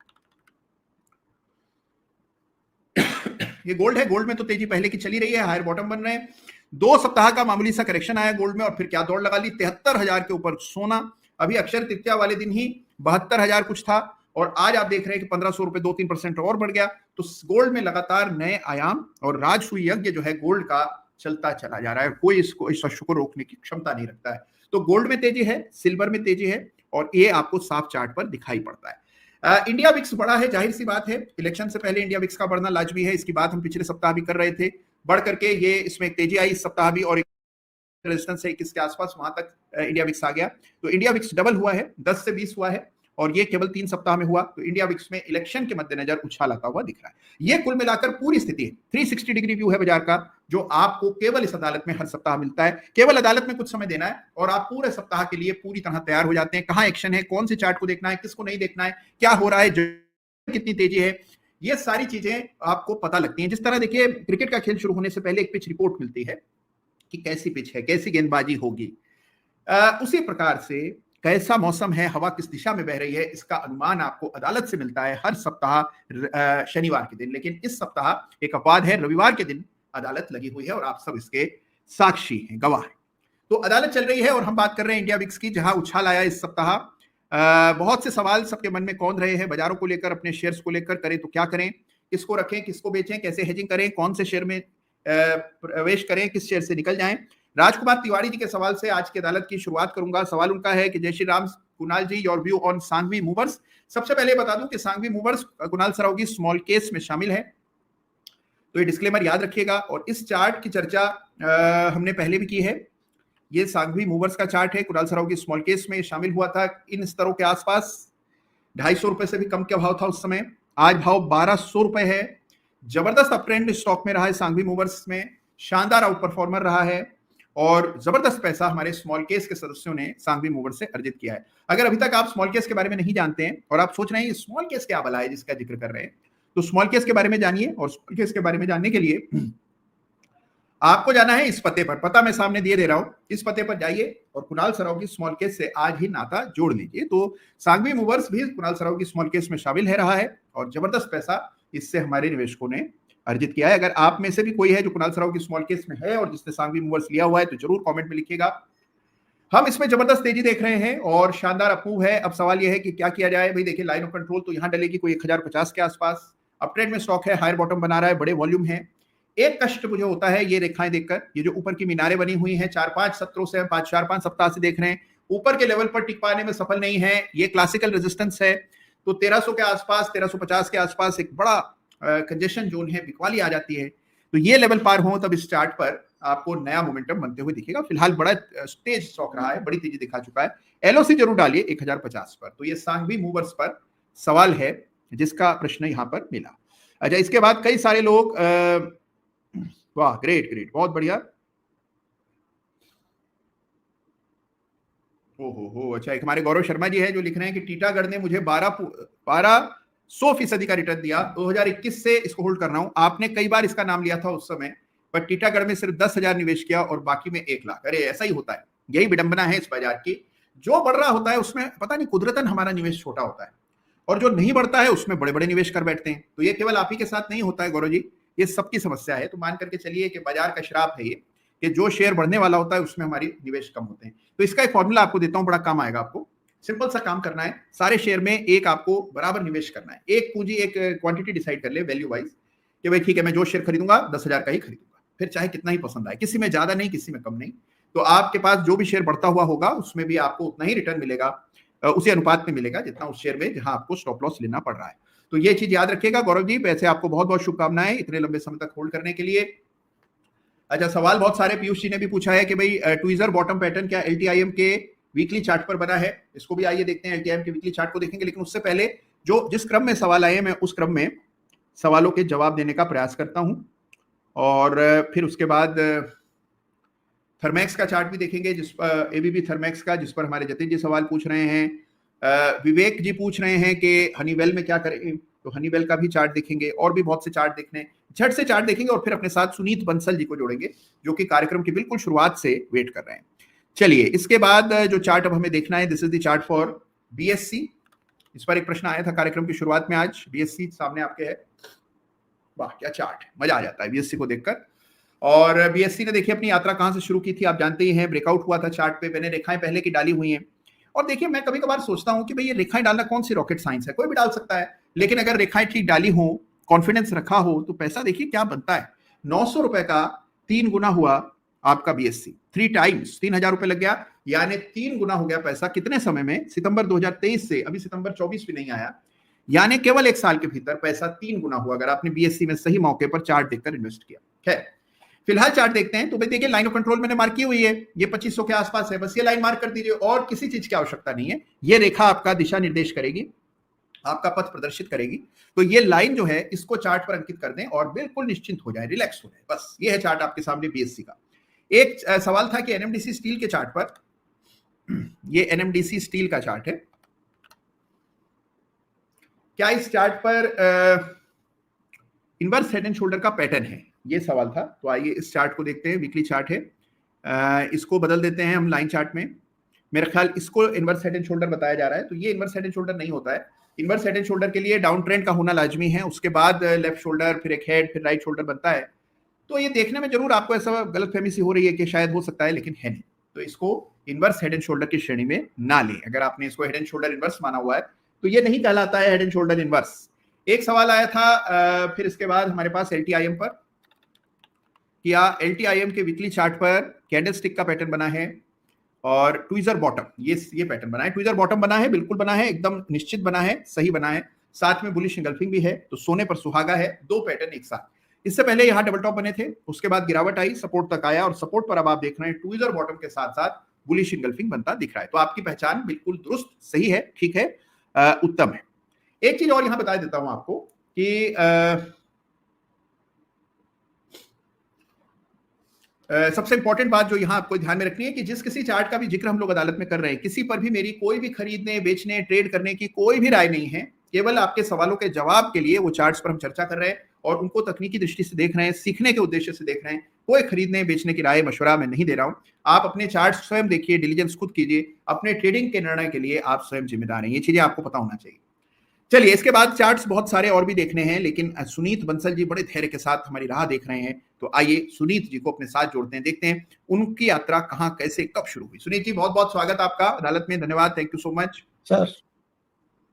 ये गोल्ड है, गोल्ड में तो तेजी पहले की चली रही है, हायर बॉटम बन रहे हैं। 2 सप्ताह का मामूली सा करेक्शन आया गोल्ड में, और फिर क्या दौड़ लगा ली 73,000 के ऊपर सोना। अभी अक्षय तृतीया वाले दिन ही 72,000 कुछ था, और आज आप देख रहे हैं कि 1,500 रुपए 2-3% और बढ़ गया। तो गोल्ड में लगातार नए आयाम और राजसूय यज्ञ जो है गोल्ड का चलता चला जा रहा है, कोई इसको इस शो को रोकने की क्षमता नहीं रखता है। तो गोल्ड में तेजी है, सिल्वर में तेजी है, और ये आपको साफ चार्ट पर दिखाई पड़ता है। इंडिया विक्स बढ़ा है, जाहिर सी बात है, इलेक्शन से पहले इंडिया विक्स का बढ़ना लाजमी है। इसकी बात हम पिछले सप्ताह भी कर रहे थे, बढ़ करके ये इसमें एक तेजी आई इस सप्ताह भी, और रेजिस्टेंस है 21 के आसपास, वहां तक इंडिया विक्स आ गया। तो इंडिया विक्स डबल हुआ है, 10 से 20 हुआ है, और ये केवल 3 सप्ताह में हुआ। तो इंडिया विक्स में इलेक्शन के मद्देनजर उछाल आता हुआ दिख रहा है। ये कुल मिलाकर पूरी स्थिति है, 360 डिग्री व्यू है बाजार का, जो आपको केवल इस अदालत में हर सप्ताह मिलता है। केवल अदालत में कुछ समय देना है, और आप पूरे सप्ताह के लिए पूरी तरह तैयार हो जाते हैं। कहां एक्शन है, कौन से चार्ट को देखना है, किसको नहीं देखना है, क्या हो रहा है, कितनी तेजी है, ये सारी चीजें आपको पता लगती हैं। जिस तरह देखिए क्रिकेट का खेल शुरू होने से पहले एक पिच रिपोर्ट मिलती है, कि कैसी पिच है, कैसी गेंदबाजी होगी। उसी प्रकार से कैसा मौसम है, हवा किस दिशा में बह रही है, इसका अनुमान आपको अदालत से मिलता है हर सप्ताह शनिवार के दिन। लेकिन इस सप्ताह एक अपवाद है, रविवार के दिन अदालत लगी हुई है और आप सब इसके साक्षी हैं, गवाह हैं। तो अदालत चल रही है और हम बात कर रहे हैं इंडिया विक्स की, जहां उछाल आया इस सप्ताह। बहुत से सवाल सबके मन में कौन रहे हैं, बाजारों को लेकर, अपने शेयर्स को लेकर, करें तो क्या करें, किसको रखें, किसको बेचें, कैसे हेजिंग करें, कौन से शेयर में प्रवेश करें, किस शेयर से निकल जाएं। राजकुमार तिवारी जी के सवाल से आज की अदालत की शुरुआत करूंगा। सवाल उनका है कि जय Shri Ram Kunal ji, your view on Sanghvi Movers. सबसे पहले बता दूं कि Sanghvi Movers Kunal Saraogi smallcase में शामिल है, तो ये डिस्क्लेमर याद रखिएगा। और इस चार्ट की चर्चा हमने पहले भी की है। ये सांघवी मूवर्स का चार्ट है, कुणाल सरावगी स्मॉल केस में शामिल हुआ था इन स्तरों के आसपास। 250 रुपए से भी कम का भाव था उस समय, आज भाव 1200 रुपए है। जबरदस्त अपट्रेंड स्टॉक में रहा है सांघवी मूवर्स में, शानदार आउट परफॉर्मर रहा है और जबरदस्त पैसा हमारे स्मॉल केस के सदस्यों ने सांघवी मूवर्स से अर्जित किया है। अगर अभी तक आप स्मॉल केस के बारे में नहीं जानते हैं और आप सोच रहे हैं स्मॉल केस क्या भला है जिसका जिक्र कर रहे हैं, तो स्मॉल केस के बारे में जानिए। और स्मॉल केस के बारे में जानने के लिए आपको जाना है इस पते पर, पता मैं सामने दिए दे रहा हूं, इस पते पर जाइए और कुणाल सरावगी स्मॉल केस से आज ही नाता जोड़ लीजिए। तो सांघवी मूवर्स भी कुणाल सरावगी स्मॉल केस में शामिल है रहा है और जबरदस्त पैसा इससे हमारे निवेशकों ने अर्जित किया है। अगर आप में से भी कोई है जो कुणाल सरावगी स्मॉल केस में है और जिसने सांघवी मूवर्स लिया हुआ है तो जरूर कमेंट में लिखिएगा। हम इसमें जबरदस्त तेजी देख रहे हैं और शानदार अप्रूव है। अब सवाल यह है कि क्या किया जाए। भाई देखिए, लाइन ऑफ कंट्रोल तो यहां डलेगी कोई 1050 के आसपास। अप ट्रेंड में स्टॉक है, हायर बॉटम बना रहा है, बड़े वॉल्यूम है। एक कष्ट मुझे होता है ये रेखाएं देखकर, ये जो ऊपर की मीनारें बनी हुई हैं 4-5 सत्रों से, 4-5 सप्ताह से देख रहे हैं, ऊपर के लेवल पर टिक पाने में सफल नहीं है। ये क्लासिकल रेजिस्टेंस है, तो 1300 के आसपास, 1350 के आसपास एक बड़ा कंजेशन जोन है, बिकवाली आ जाती है। तो ये लेवल पार हो तब इस चार्ट पर आपको नया मोमेंटम बनते हुए दिखेगा। फिलहाल बड़ा स्टेज स्टॉक रहा है, बड़ी तेजी दिखा चुका है। एलओसी जरूर डालिए 1050 पर। तो ये सांघवी मूवर्स पर सवाल है जिसका प्रश्न यहां पर मिला। अच्छा, इसके बाद कई सारे लोग वाह, ग्रेट ग्रेट, बहुत बढ़िया। हो अच्छा, एक हमारे गौरव शर्मा जी है जो लिख रहे हैं कि टीटागढ़ ने मुझे 1200% का रिटर्न दिया। 2021 से इसको होल्ड कर रहा हूं। आपने कई बार इसका नाम लिया था उस समय, पर टीटागढ़ में सिर्फ 10,000 निवेश किया और बाकी में 1 लाख। अरे ऐसा ही होता है, यही विडंबना है इस बाजार की। जो बढ़ रहा होता है उसमें पता नहीं कुदरतन हमारा निवेश छोटा होता है और जो नहीं बढ़ता है उसमें बड़े बड़े निवेश कर बैठते हैं। तो ये केवल आप ही के साथ नहीं होता है गौरव जी, ये सबकी समस्या है। तो मान करके चलिए कि बाजार का श्राप है ये, कि जो शेयर बढ़ने वाला होता है उसमें हमारी निवेश कम होते हैं। तो इसका एक फॉर्मूला आपको देता हूं, बड़ा काम आएगा आपको। सिंपल सा काम करना है, सारे शेयर में एक आपको बराबर निवेश करना है। एक पूंजी, एक क्वांटिटी डिसाइड कर ले वैल्यू वाइज कि भाई ठीक है, मैं जो शेयर खरीदूंगा 10,000 का ही खरीदूंगा, फिर चाहे कितना ही पसंद आए, किसी में ज्यादा नहीं, किसी में कम नहीं। तो आपके पास जो भी शेयर बढ़ता हुआ होगा उसमें भी आपको उतना ही रिटर्न मिलेगा, उसी अनुपात में मिलेगा जितना उस शेयर में जहां आपको स्टॉप लॉस लेना पड़ रहा है। तो ये चीज याद रखिएगा गौरव जी। वैसे आपको बहुत बहुत शुभकामनाएं इतने लंबे समय तक होल्ड करने के लिए। अच्छा, सवाल बहुत सारे पीयूष जी ने भी पूछा है कि भाई ट्वीजर बॉटम पैटर्न क्या एलटीआईएम के वीकली चार्ट पर बना है। इसको भी आइए देखते हैं, एलटीआईएम के वीकली चार्ट को देखेंगे। लेकिन उससे पहले जो जिस क्रम में सवाल आए मैं उस क्रम में सवालों के जवाब देने का प्रयास करता हूं और फिर उसके बाद थर्मैक्स का चार्ट भी देखेंगे, जिस एबीबी थर्मैक्स का, जिस पर हमारे जतिन जी सवाल पूछ रहे हैं। विवेक जी पूछ रहे हैं कि हनीवेल में क्या करें, तो हनीवेल का भी चार्ट देखेंगे और भी बहुत से चार्ट देखने, झट से चार्ट देखेंगे और फिर अपने साथ सुनीत बंसल जी को जोड़ेंगे जो कि कार्यक्रम की बिल्कुल शुरुआत से वेट कर रहे हैं। चलिए, इसके बाद जो चार्ट अब हमें देखना है, this is the chart for BSc. इस पर एक प्रश्न आया था कार्यक्रम की शुरुआत में, आज बीएससी सामने आपके है। वाह क्या चार्ट है, मजा आ जाता है बीएससी को देखकर। और बीएससी ने देखिए अपनी यात्रा कहां से शुरू की थी, आप जानते ही हैं। ब्रेकआउट हुआ था चार्ट पे, मैंने रेखाएं पहले की डाली हुई हैं। और देखिए, मैं कभी कभार सोचता हूं कि भाई ये रेखाएं डालना कौन सी रॉकेट साइंस है, कोई भी डाल सकता है। लेकिन अगर रेखाएं ठीक डाली हो, कॉन्फिडेंस रखा हो, तो पैसा देखिए क्या बनता है। 900 रुपए का 3 गुना हुआ आपका बीएससी, 3 टाइम्स 3,000 रुपए लग गया, यानी 3 गुना हो गया पैसा। कितने समय में? सितंबर 2023 से, अभी सितंबर 24 भी नहीं आया, यानी केवल 1 साल के भीतर पैसा 3 गुना हुआ अगर आपने बीएससी में सही मौके पर चार्ट देखकर इन्वेस्ट किया। खैर, फिलहाल चार्ट देखते हैं। तो भाई देखिए, लाइन ऑफ कंट्रोल मैंने मार्क की हुई है, ये 2500 के आसपास है, बस ये लाइन मार्क कर दीजिए और किसी चीज की आवश्यकता नहीं है। ये रेखा आपका दिशा निर्देश करेगी, आपका पथ प्रदर्शित करेगी। तो ये लाइन जो है इसको चार्ट पर अंकित कर दें और बिल्कुल निश्चिंत हो जाए, रिलैक्स हो जाए। बस ये है चार्ट आपके सामने बीएससी का। एक सवाल था कि एनएमडीसी स्टील के चार्ट पर, ये एनएमडीसी स्टील का चार्ट है, क्या इस चार्ट पर इनवर्स हेड एंड शोल्डर का पैटर्न है, ये सवाल था। तो आइए इस चार्ट को देखते हैं, वीकली चार्ट है। इसको बदल देते हैं हम लाइन चार्ट में। मेरा ख्याल इसको इनवर्स हेड एंड शोल्डर बताया जा रहा है, तो ये इनवर्स हेड एंड शोल्डर नहीं होता है। इनवर्स हेड एंड शोल्डर के लिए डाउन ट्रेंड का होना लाजमी है, उसके बाद लेफ्ट शोल्डर, फिर एक हेड, फिर राइट शोल्डर बनता है। तो ये देखने में जरूर आपको ऐसा गलतफहमी सी हो रही है कि शायद हो सकता है, लेकिन है नहीं। तो इसको इनवर्स हेड एंड शोल्डर की श्रेणी में ना लें। अगर आपने इसको हेड एंड शोल्डर इनवर्स माना हुआ है तो ये नहीं कहलाता है हेड एंड शोल्डर इनवर्स। एक सवाल आया था फिर इसके बाद हमारे पास एलटीआईएम पर, क्या एलटीआईएम के वीकली चार्ट पर कैंडलस्टिक का पैटर्न बना है और ट्विजर बॉटम, ये पैटर्न बना है। ट्विजर बॉटम बना है, बिल्कुल बना है, एकदम निश्चित बना है, सही बना है। साथ में बुलिश इंगल्फिंग भी है, तो सोने पर सुहागा है, दो पैटर्न एक साथ। इससे पहले यहां डबल टॉप बने थे, उसके बाद गिरावट आई, सपोर्ट तक आया और सपोर्ट पर अब आप देख रहे हैं ट्विजर बॉटम के साथ साथ बुलिश इंगल्फिंग बनता दिख रहा है। तो आपकी पहचान बिल्कुल दुरुस्त, सही है, ठीक है, उत्तम है। एक चीज और यहां बता देता हूं आपको कि सबसे इंपॉर्टेंट बात जो यहां आपको ध्यान में रखनी है कि जिस किसी चार्ट का भी जिक्र हम लोग अदालत में कर रहे हैं, किसी पर भी मेरी कोई भी खरीदने, बेचने, ट्रेड करने की कोई भी राय नहीं है। केवल आपके सवालों के जवाब के लिए वो चार्ट्स पर हम चर्चा कर रहे हैं और उनको तकनीकी दृष्टि से देख रहे हैं, सीखने के उद्देश्य से देख रहे हैं। कोई खरीदने बेचने की राय, मशवरा मैं नहीं दे रहा हूं। आप अपने चार्ट स्वयं देखिए, डिलीजेंस खुद कीजिए, अपने ट्रेडिंग के निर्णय के लिए आप स्वयं जिम्मेदार हैं। ये चीजें आपको पता होना चाहिए। चलिए, इसके बाद चार्ट्स बहुत सारे और भी देखने हैं, लेकिन सुनीत बंसल जी बड़े धैर्य के साथ हमारी राह देख रहे हैं, तो आइए सुनीत जी को अपने साथ जोड़ते हैं, देखते हैं उनकी यात्रा कहां, कैसे, कब शुरू हुई। सुनीत जी, बहुत बहुत स्वागत आपका अदालत में, धन्यवाद, thank you so much sir.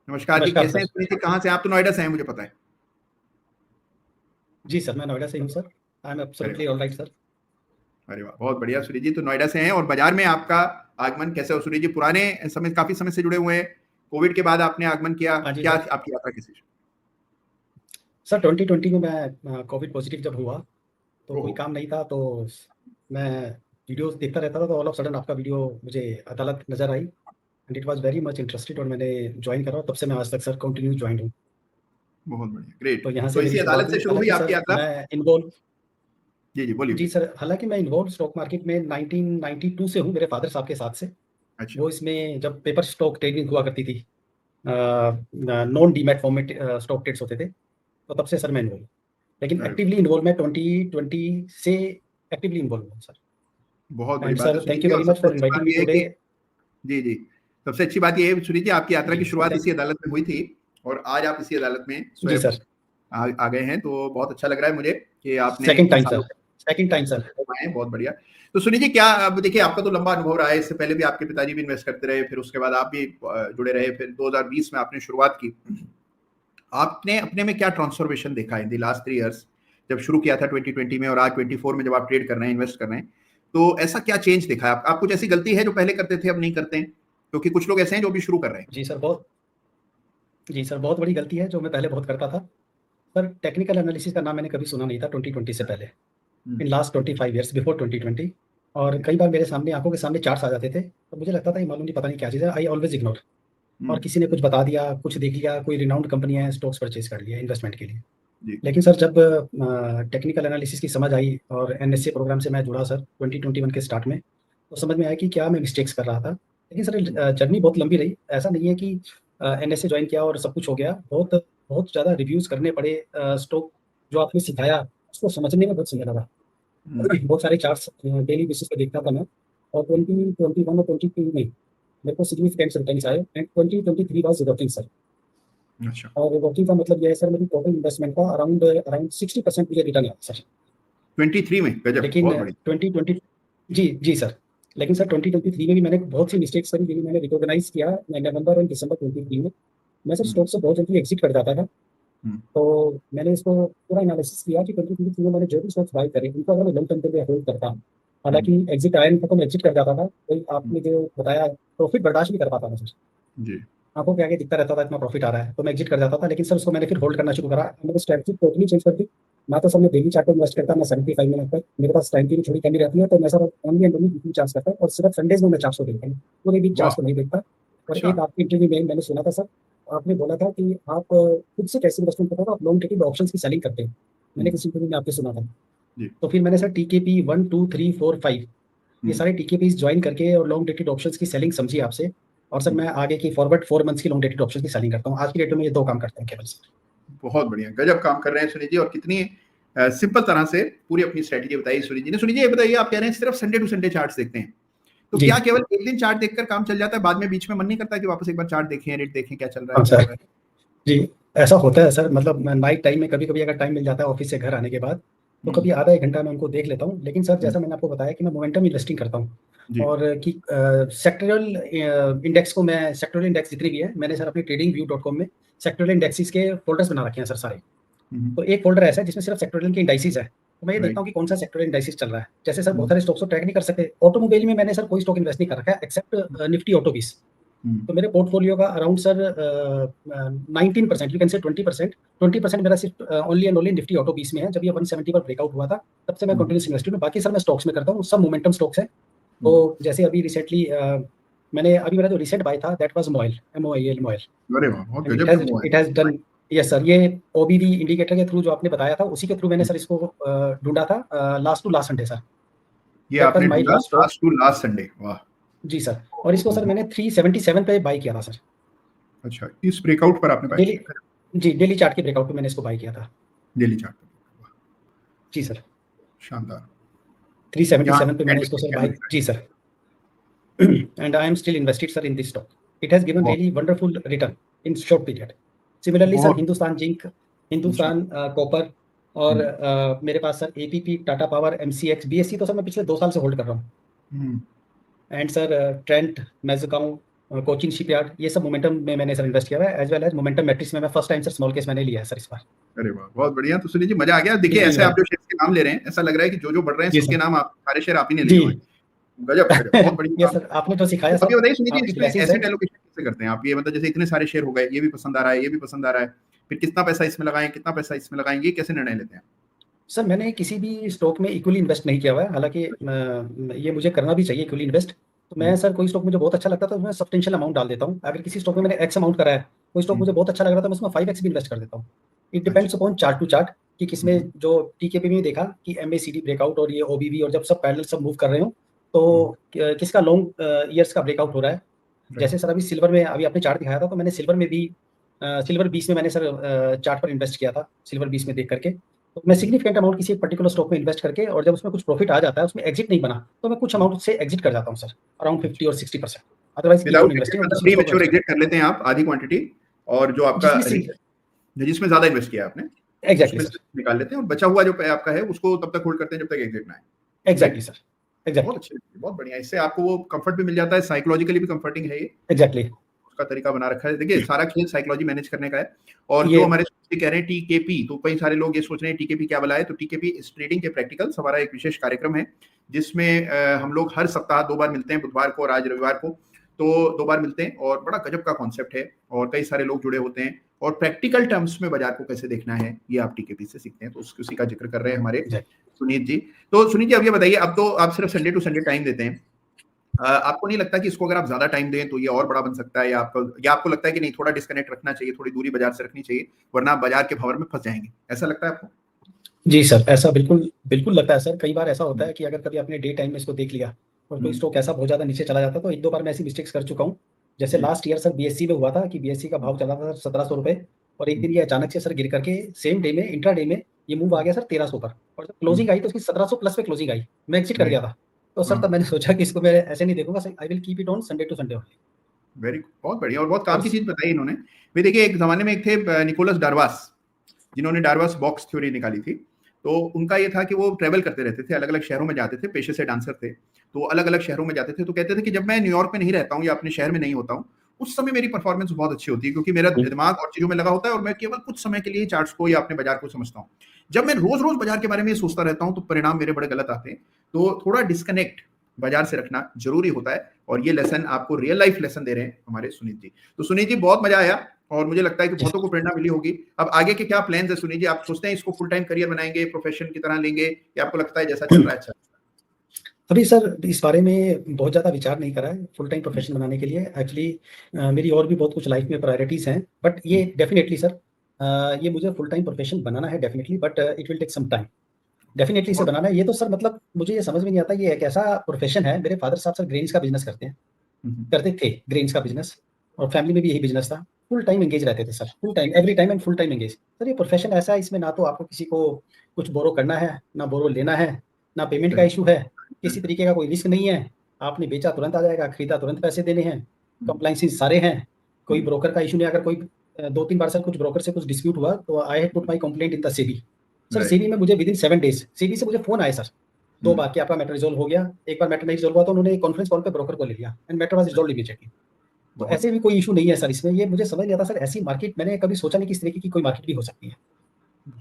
नमस्कार जी, कैसे हैं सुनीत जी? कहां से? आप तो नोएडा से हैं, मुझे पता है। जी सर, मैं नोएडा से हूं sir. I am absolutely alright sir. अरे वाह, बहुत बढ़िया। सुनीत जी तो नोएडा से हैं और बाजार में आपका आगमन कैसे हो? सुनीत जी पुराने समय, काफी समय से जुड़े हुए हैं, कोविड के बाद आपने आगमन किया, क्या आपकी यात्रा कैसी? सर 2020 में मैं कोविड पॉजिटिव जब हुआ तो कोई काम नहीं था, तो मैं वीडियोस देखता रहता था, तो ऑल ऑफ सडन आपका वीडियो मुझे अदालत नजर आई and it was very much interested और मैंने ज्वाइन करा। तब से मैं आज तक सर कंटिन्यू ज्वाइन हूं। बहुत बढ़िया, ग्रेट। तो यहाँ से इसी अदालत से शुरू हुई आपकी यात्रा? मैं इन्वॉल्व, जी बोलिए। जी सर, हालांकि मैं इन्वॉल्व स्टॉक मार्केट में 1992 से हूँ, मेरे फादर साहब के साथ से। अच्छा। वो इसमें जब पेपर स्टॉक ट्रेडिंग हुआ करती थी, नॉन डीमैट फॉर्म में स्टॉक ट्रेड्स होते थे, तो तब से सर मैं इन्वॉल्व, लेकिन एक्टिवली इन्वॉल्व मैं 2020 से एक्टिवली इन्वॉल्व हूँ सर। बहुत बड़ी बात है। Thank you very much for inviting me today. जी, सबसे अच्छी बात ये है सुनीत जी, आपकी यात्रा की शुरुआत इसी अदालत में हुई थी और आज आप इसी अदालत में जी सर आ गए हैं, तो बहुत अच्छा लग रहा है मुझे कि आपने सेकंड टाइम सर। बहुत बढ़िया। तो सुनीत जी, क्या अब देखिए, आपका तो लंबा अनुभव रहा है, इससे पहले भी आपके पिताजी भी इन्वेस्ट करते रहे, फिर उसके बाद आप भी जुड़े रहे, फिर 2020 में आपने शुरुआत की। आपने अपने में क्या ट्रांसफॉर्मेशन देखा है इन द लास्ट 3 इयर्स, जब शुरू किया था 2020 में और आज 24 में जब आप ट्रेड कर रहे हैं, इन्वेस्ट कर रहे हैं, तो ऐसा क्या चेंज दिखा है? आप कुछ ऐसी गलती है जो पहले करते थे अब नहीं करते हैं? क्योंकि कुछ लोग ऐसे हैं जो भी शुरू कर रहे हैं। जी सर, बहुत बड़ी गलती है जो मैं पहले बहुत करता था सर। टेक्निकल एनालिसिस का नाम मैंने कभी सुना नहीं था 2020 से पहले, इन लास्ट 25 इयर्स बिफोर 2020। और कई बार मेरे सामने, आंखों के सामने चार्ट्स आ जाते थे, तो मुझे लगता था ये मालूम नहीं, पता नहीं क्या चीज़ है, आई ऑलवेज इग्नोर। और किसी ने कुछ बता दिया, कुछ देख लिया, कोई रिनाउंड कंपनी है, स्टॉक्स परचेज कर लिया इन्वेस्टमेंट के लिए। लेकिन सर जब टेक्निकल एनालिसिस की समझ आई और एनएसए प्रोग्राम से मैं जुड़ा सर 2021 के स्टार्ट में, तो समझ में आया कि क्या मैं मिस्टेक्स कर रहा था। लेकिन सर जर्नी बहुत लंबी रही, ऐसा नहीं है कि एनएसए ज्वाइन किया और सब कुछ हो गया। बहुत ज़्यादा रिव्यूज़ करने पड़े, स्टॉक जो आपने सिखाया उसको समझने में बहुत समय लगा। बहुत सारे चार्ट्स डेली बेसिस पे देखता था मैं, और 2021 और 2022 में मेरे को सिग्निफिकेंट रिटर्न्स आए एंड 2023 वाज वर्किंग सर। अच्छा। और वर्किंग का मतलब ये है सर, मेरी टोटल इन्वेस्टमेंट का अराउंड 60% मुझे रिटर्न आया सर 23 में। गजब, लेकिन बहुत बड़ी। 2020 जी सर, लेकिन सर 2023 में भी मैंने बहुत सी मिस्टेक्स करी, जिन्हें मैंने रिकॉग्नाइज किया नवंबर और दिसंबर 2023 में। मैं सर स्टॉक से बहुत जल्दी एग्जिट कर जाता था। तो मैंने इसको पूरा एनालिसिस किया कि 2023 में मैंने जो भी स्टॉक्स बाय करे उनको अगर मैं लॉन्ग टर्म के लिए होल्ड करता हूँ, हालांकि एग्जिट आया नहीं था तो मैं एग्जिट कर जाता था। तो आपने जो बताया, प्रॉफिट बर्दाश्त भी कर पाता था सर जी, आपको क्या दिखता रहता था इतना प्रॉफिट आ रहा है, तो मैं एग्जिट कर जाता था। लेकिन सर उसको मैंने फिर होल्ड करना शुरू करा, मैंने स्ट्रेटजी टोटली चेंज कर दी। ना तो सर मैं डेली चार्ट पे इन्वेस्ट करता, मैं 75 मिनट तक, मेरे पास टाइम की भी थोड़ी कमी रहती है, तो मैं sir only and only weekly chart करता हूँ और सिर्फ संडेज में मैं चार्ट को देखता हूँ, पूरे वीक चार्ट को नहीं देखता। और एक आपकी इंटरव्यू में मैंने सुना था सर, आपने बोला था कि आप खुद से कैसे इन्वेस्टमेंट करते हो, आप लॉन्ग टेकिंग ऑप्शंस की सेलिंग करते हैं, मैंने किसी इंटरव्यू में आपसे सुना था। तो फिर मैंने सर टीकेपी 1 2 3 4 5 ये सारे टीकेपीज ज्वाइन करके और लॉन्ग डेटेड ऑप्शंस की सेलिंग समझी आपसे, और सर मैं आगे की फॉरवर्ड 4 मंथ्स की लॉन्ग डेटेड ऑप्शंस की सेलिंग करता हूँ। आज की डेट में ये 2 काम करते हैं केवल सर। बहुत बढ़िया, गजब काम कर रहे हैं सुनील जी। और कितनी सिंपल तरह से पूरी अपनी स्ट्रेटेजी बताई सुनील जी ने। सुनील जी ये बताइए, आप कह रहे हैं सिर्फ संडे टू संडे चार्ट्स देखते हैं, तो क्या केवल एक दिन चार्ट देखकर काम चल जाता है, बाद में बीच में मन नहीं करता कि वापस एक बार चार्ट देखें, रेट देखें क्या चल रहा है? जी ऐसा होता है सर, मतलब नाइट टाइम में कभी कभी अगर टाइम मिल जाता है ऑफिस से घर आने के बाद, तो कभी आधा एक घंटा मैं उनको देख लेता हूँ। लेकिन सर जैसा मैंने आपको बताया कि मैं मोमेंटम इन्वेस्टिंग करता हूँ, और कि सेक्टोरल इंडेक्स को मैं, सेक्टोरल इंडेक्स जितनी भी है मैंने सर अपने tradingview.com में सेक्टोरल इंडेक्सेस के फोल्डर्स बना रखे हैं सर सारे। तो एक फोल्डर ऐसा है जिसमें सिर्फ सेक्टोरल के इंडाइसिस है, तो मैं ये देखता हूँ कि कौन सा सेक्टोरल इंडाइसिस चल रहा है। जैसे सर बहुत सारे स्टॉक्स को ट्रैक नहीं कर सकते, ऑटोमोबाइल में मैंने सर कोई स्टॉक इन्वेस्ट नहीं कर रखा है एक्सेप्ट निफ्टी ऑटो 20। तो मेरे पोर्टफोलियो का around sir 19%, you can say 20% मेरा सिर्फ only and only Nifty auto 20 में है। जब ये 170 पर ब्रेकआउट हुआ था तब से मैं कंटिन्यूस इन्वेस्टेड हूँ। बाकी सर मैं स्टॉक्स में करता हूँ, सब मोमेंटम स्टॉक्स है। तो जैसे अभी रिसेंटली मैंने अभी मेरा जो रिसेंट बाय था दैट वाज मोइल, MOIL। अरे वाह, बहुत गजब। It has done, yes sir. ये OBV इंडिकेटर के थ्रू जो आपने बताया था उसी के थ्रू मैंने सर इसको ढूंढा था last to last Sunday sir. ये आपने ढूंढा लास्ट टू लास्ट संडे? वाह जी सर। और इसको सर मैंने 377 पे बाय किया था सर। अच्छा, इस ब्रेकआउट पर आपने बाय किया? जी, डेली चार्ट के ब्रेकआउट पे मैंने इसको बाय किया था। डेली चार्ट पे? जी सर, शानदार। 377 पे मैंने इसको सर बाय, जी sir. And I am still invested sir in this stock. It has given really wonderful return in short period. Similarly sir Hindustan zinc, Hindustan copper, और मेरे पास sir APP, Tata power, MCX, BSE तो sir मैं पिछले 2 साल से hold कर रहा हूँ। And sir Trent, Mazagon, Cochin shipyard, ये सब मोमेंटम में मैंने सर इन्वेस्ट किया है, as well as momentum matrix में मैं first time sir small case मैंने लिया है सर इस बार। अरे वाह, बहुत बढ़िया। तो सुनील जी मजा आ गया। देखिए ऐसे आप जो शेयर के नाम ले रहे हैं, ऐसा लग रहा है कि जो बढ़ रहे हैं सबके नाम आप, सारे शेयर आप ही ने लिए हुए हैं। गजब, बहुत बढ़िया। सर आपने तो सिखाया सर। अभी बताइए सुनील जी, इसमें एसेट एलोकेशन कैसे करते हैं आप? ये मतलब जैसे इतने सारे शेयर हो गए, ये भी पसंद आ रहा है, ये भी पसंद आ रहा है, फिर कितना पैसा इसमें लगाएं, कितना पैसा इसमें लगाएं, ये कैसे निर्णय लेते हैं? सर मैंने किसी भी स्टॉक में इक्वली इन्वेस्ट नहीं किया हुआ है, हालांकि ये मुझे करना भी चाहिए इक्वली इन्वेस्ट। तो मैं सर कोई स्टॉक मुझे बहुत अच्छा लगता है तो मैं सब्सटेंशियल अमाउंट डाल देता हूँ। अगर किसी स्टॉक में मैंने X अमाउंट करा है, कोई स्टॉक मुझे बहुत अच्छा लग रहा था, मैं उसमें 5x भी इन्वेस्ट कर देता हूँ। It depends upon chart to chart कि किसमें, जो TKP में देखा कि MACD ब्रेकआउट और ये OBV और जब सब पैरेलल सब मूव कर रहे हो तो किसका लॉन्ग ईयर्स का ब्रेकआउट हो रहा है। जैसे सर अभी सिल्वर में, अभी आपने चार्ट दिखाया था, तो मैंने सिल्वर में भी सिल्वर 20 में मैंने सर चार्ट पर इन्वेस्ट किया था, सिल्वर 20 में देख करके। तो मैं सिग्निफिकेंट अमाउंट किसी एक पर्टिकुलर स्टॉक में इन्वेस्ट करके, और जब उसमें कुछ प्रॉफिट आ जाता है, उसमें एग्जिट नहीं बना, तो मैं कुछ अमाउंट से एग्जिट कर जाता हूँ सर, अराउंड 50 और 60%। अदरवाइज प्री मैच्योर एग्जिट कर लेते हैं आप, आधी क्वांटिटी, और जो आपका जिसमें ज्यादा इन्वेस्ट किया आपने एग्जैक्टली निकाल लेते हैं, और बचा हुआ जो आपका है उसको तब तक होल्ड करते हैं जब तक एग्जिट ना आए। एग्जैक्टली सर, बहुत अच्छे, बहुत बढ़िया। इससे आपको वो कंफर्ट भी मिल जाता है, साइकोलॉजिकली भी कंफर्टिंग है ये। एग्जैक्टली का तरीका बना रखा है। देखिए सारा खेल साइकोलॉजी मैनेज करने का है। और जो हमारे कह रहे हैं TKP, तो कई सारे लोग ये सोच रहे हैं TKP क्या बला है। तो TKP ट्रेडिंग के प्रैक्टिकल्स हमारा एक विशेष कार्यक्रम है जिसमें हम लोग हर सप्ताह 2 बार मिलते हैं, बुधवार को और आज रविवार को, तो 2 बार मिलते हैं। और बड़ा गजब का कॉन्सेप्ट है और कई सारे लोग जुड़े होते हैं, और प्रैक्टिकल टर्म्स में बाजार को कैसे देखना है ये आप TKP से सीखते हैं। तो उसी का जिक्र कर रहे हैं हमारे सुनीत जी। तो सुनीत जी अब ये बताइए, अब तो आप सिर्फ संडे टू संडे टाइम देते हैं, आपको नहीं लगता कि इसको अगर आप ज्यादा टाइम दें तो ये और बड़ा बन सकता है, या आपको लगता है कि नहीं थोड़ा डिस्कनेक्ट रखना चाहिए, थोड़ी दूरी बाजार से रखनी चाहिए, वरना आप बाजार के भंवर में फंस जाएंगे? ऐसा लगता है आपको? जी सर, ऐसा बिल्कुल लगता है सर। कई बार ऐसा होता है कि अगर कभी आपने डे टाइम में इसको देख लिया और कोई स्टॉक ऐसा बहुत ज्यादा नीचे चला जाता है, तो 1-2 बार मैं ऐसी मिस्टेक्स कर चुका हूँ। जैसे लास्ट ईयर सर BSE में हुआ था कि BSE का भाव चला था 1700 रुपए, और एक दिन ये अचानक से सर गिर करके सेम डे में, इंट्रा डे में ये मूव आ गया सर 1300 पर, और जब क्लोजिंग आई तो उसकी 1700 प्लस पे क्लोजिंग आई, मैं एग्जिट कर गया था। तो सर तब मैंने सोचा कि इसको मैं ऐसे नहीं देखूंगा, I will keep it on Sunday to Sunday. Very बहुत बढ़िया, और बहुत काम की चीज बताई इन्होंने भी। देखिए एक जमाने में एक थे निकोलस डार्वास, जिन्होंने डार्वास बॉक्स थ्योरी निकाली थी। तो उनका ये था कि वो ट्रेवल करते रहते थे, अलग अलग शहरों में जाते थे, पेशे से डांसर थे, तो अलग अलग शहरों में जाते थे। तो कहते थे कि जब मैं न्यूयॉर्क में नहीं रहता हूँ या अपने शहर में नहीं होता हूँ, उस समय मेरी परफॉर्मेंस बहुत अच्छी होती है, क्योंकि मेरा दिमाग और चीजों में लगा होता है और मैं केवल कुछ समय के लिए चार्ट्स को या अपने बाजार को समझता हूँ। जब मैं रोज रोज बाजार के बारे में सोचता रहता हूँ तो परिणाम मेरे बड़े गलत आते हैं। तो थोड़ा डिस्कनेक्ट बाजार से रखना जरूरी होता है, और ये लेसन आपको रियल लाइफ लेसन दे रहे हैं हमारे सुनीत जी। तो सुनीत जी बहुत मजा आया, और मुझे लगता है कि बहुतों को प्रेरणा मिली होगी। अब आगे के क्या प्लान्स है सुनीत जी? आप सोचते हैं इसको फुल टाइम करियर बनाएंगे, प्रोफेशन की तरह लेंगे, या आपको लगता है जैसा चल रहा है अच्छा? अभी सर इस बारे में बहुत ज़्यादा विचार नहीं करा है फुल टाइम प्रोफेशन बनाने के लिए। एक्चुअली मेरी और भी बहुत कुछ लाइफ में प्रायोरिटीज़ हैं, बट ये डेफिनेटली सर ये मुझे फुल टाइम प्रोफेशन बनाना है definitely, but it will take some time. Definitely इसे बनाना है। ये तो सर मतलब मुझे ये समझ में नहीं आता, ये एक ऐसा प्रोफेशन है। मेरे फादर साहब सर ग्रेन्स का बिजनेस करते थे ग्रेन्स का बिजनेस, और फैमिली में भी यही बिजनेस था। फुल टाइम एंगेज रहते थे sir, full time, every time and full time engage. Sir ये प्रोफेशन ऐसा है, इसमें ना तो आपको किसी को कुछ बोरो करना है, ना बोरो लेना है, ना पेमेंट का इशू है, किसी तरीके का कोई रिस्क नहीं है। आपने बेचा तुरंत आ जाएगा, खरीदा तुरंत पैसे देने हैं, कंप्लाइंसेस सारे हैं, कोई ब्रोकर का इशू नहीं। अगर कोई 2-3 बार सर कुछ ब्रोकर से कुछ डिस्प्यूट हुआ तो I had put my complaint in the SEBI. Sir SEBI में मुझे विदिन 7 डेज सेबी से मुझे फोन आए सर 2 बार कि आपका मैटर रिजोल्व हो गया। एक बार मैटर नहीं रिजोल्व हुआ तो उन्होंने कॉन्फ्रेंस कॉल पे ब्रोकर को ले लिया and matter was resolve immediately. तो ऐसे भी कोई इशू नहीं है सर इसमें। ये मुझे समझ नहीं आता सर, ऐसी मार्केट मैंने कभी सोचा नहीं कि इस तरीके की कोई मार्केट भी हो सकती है।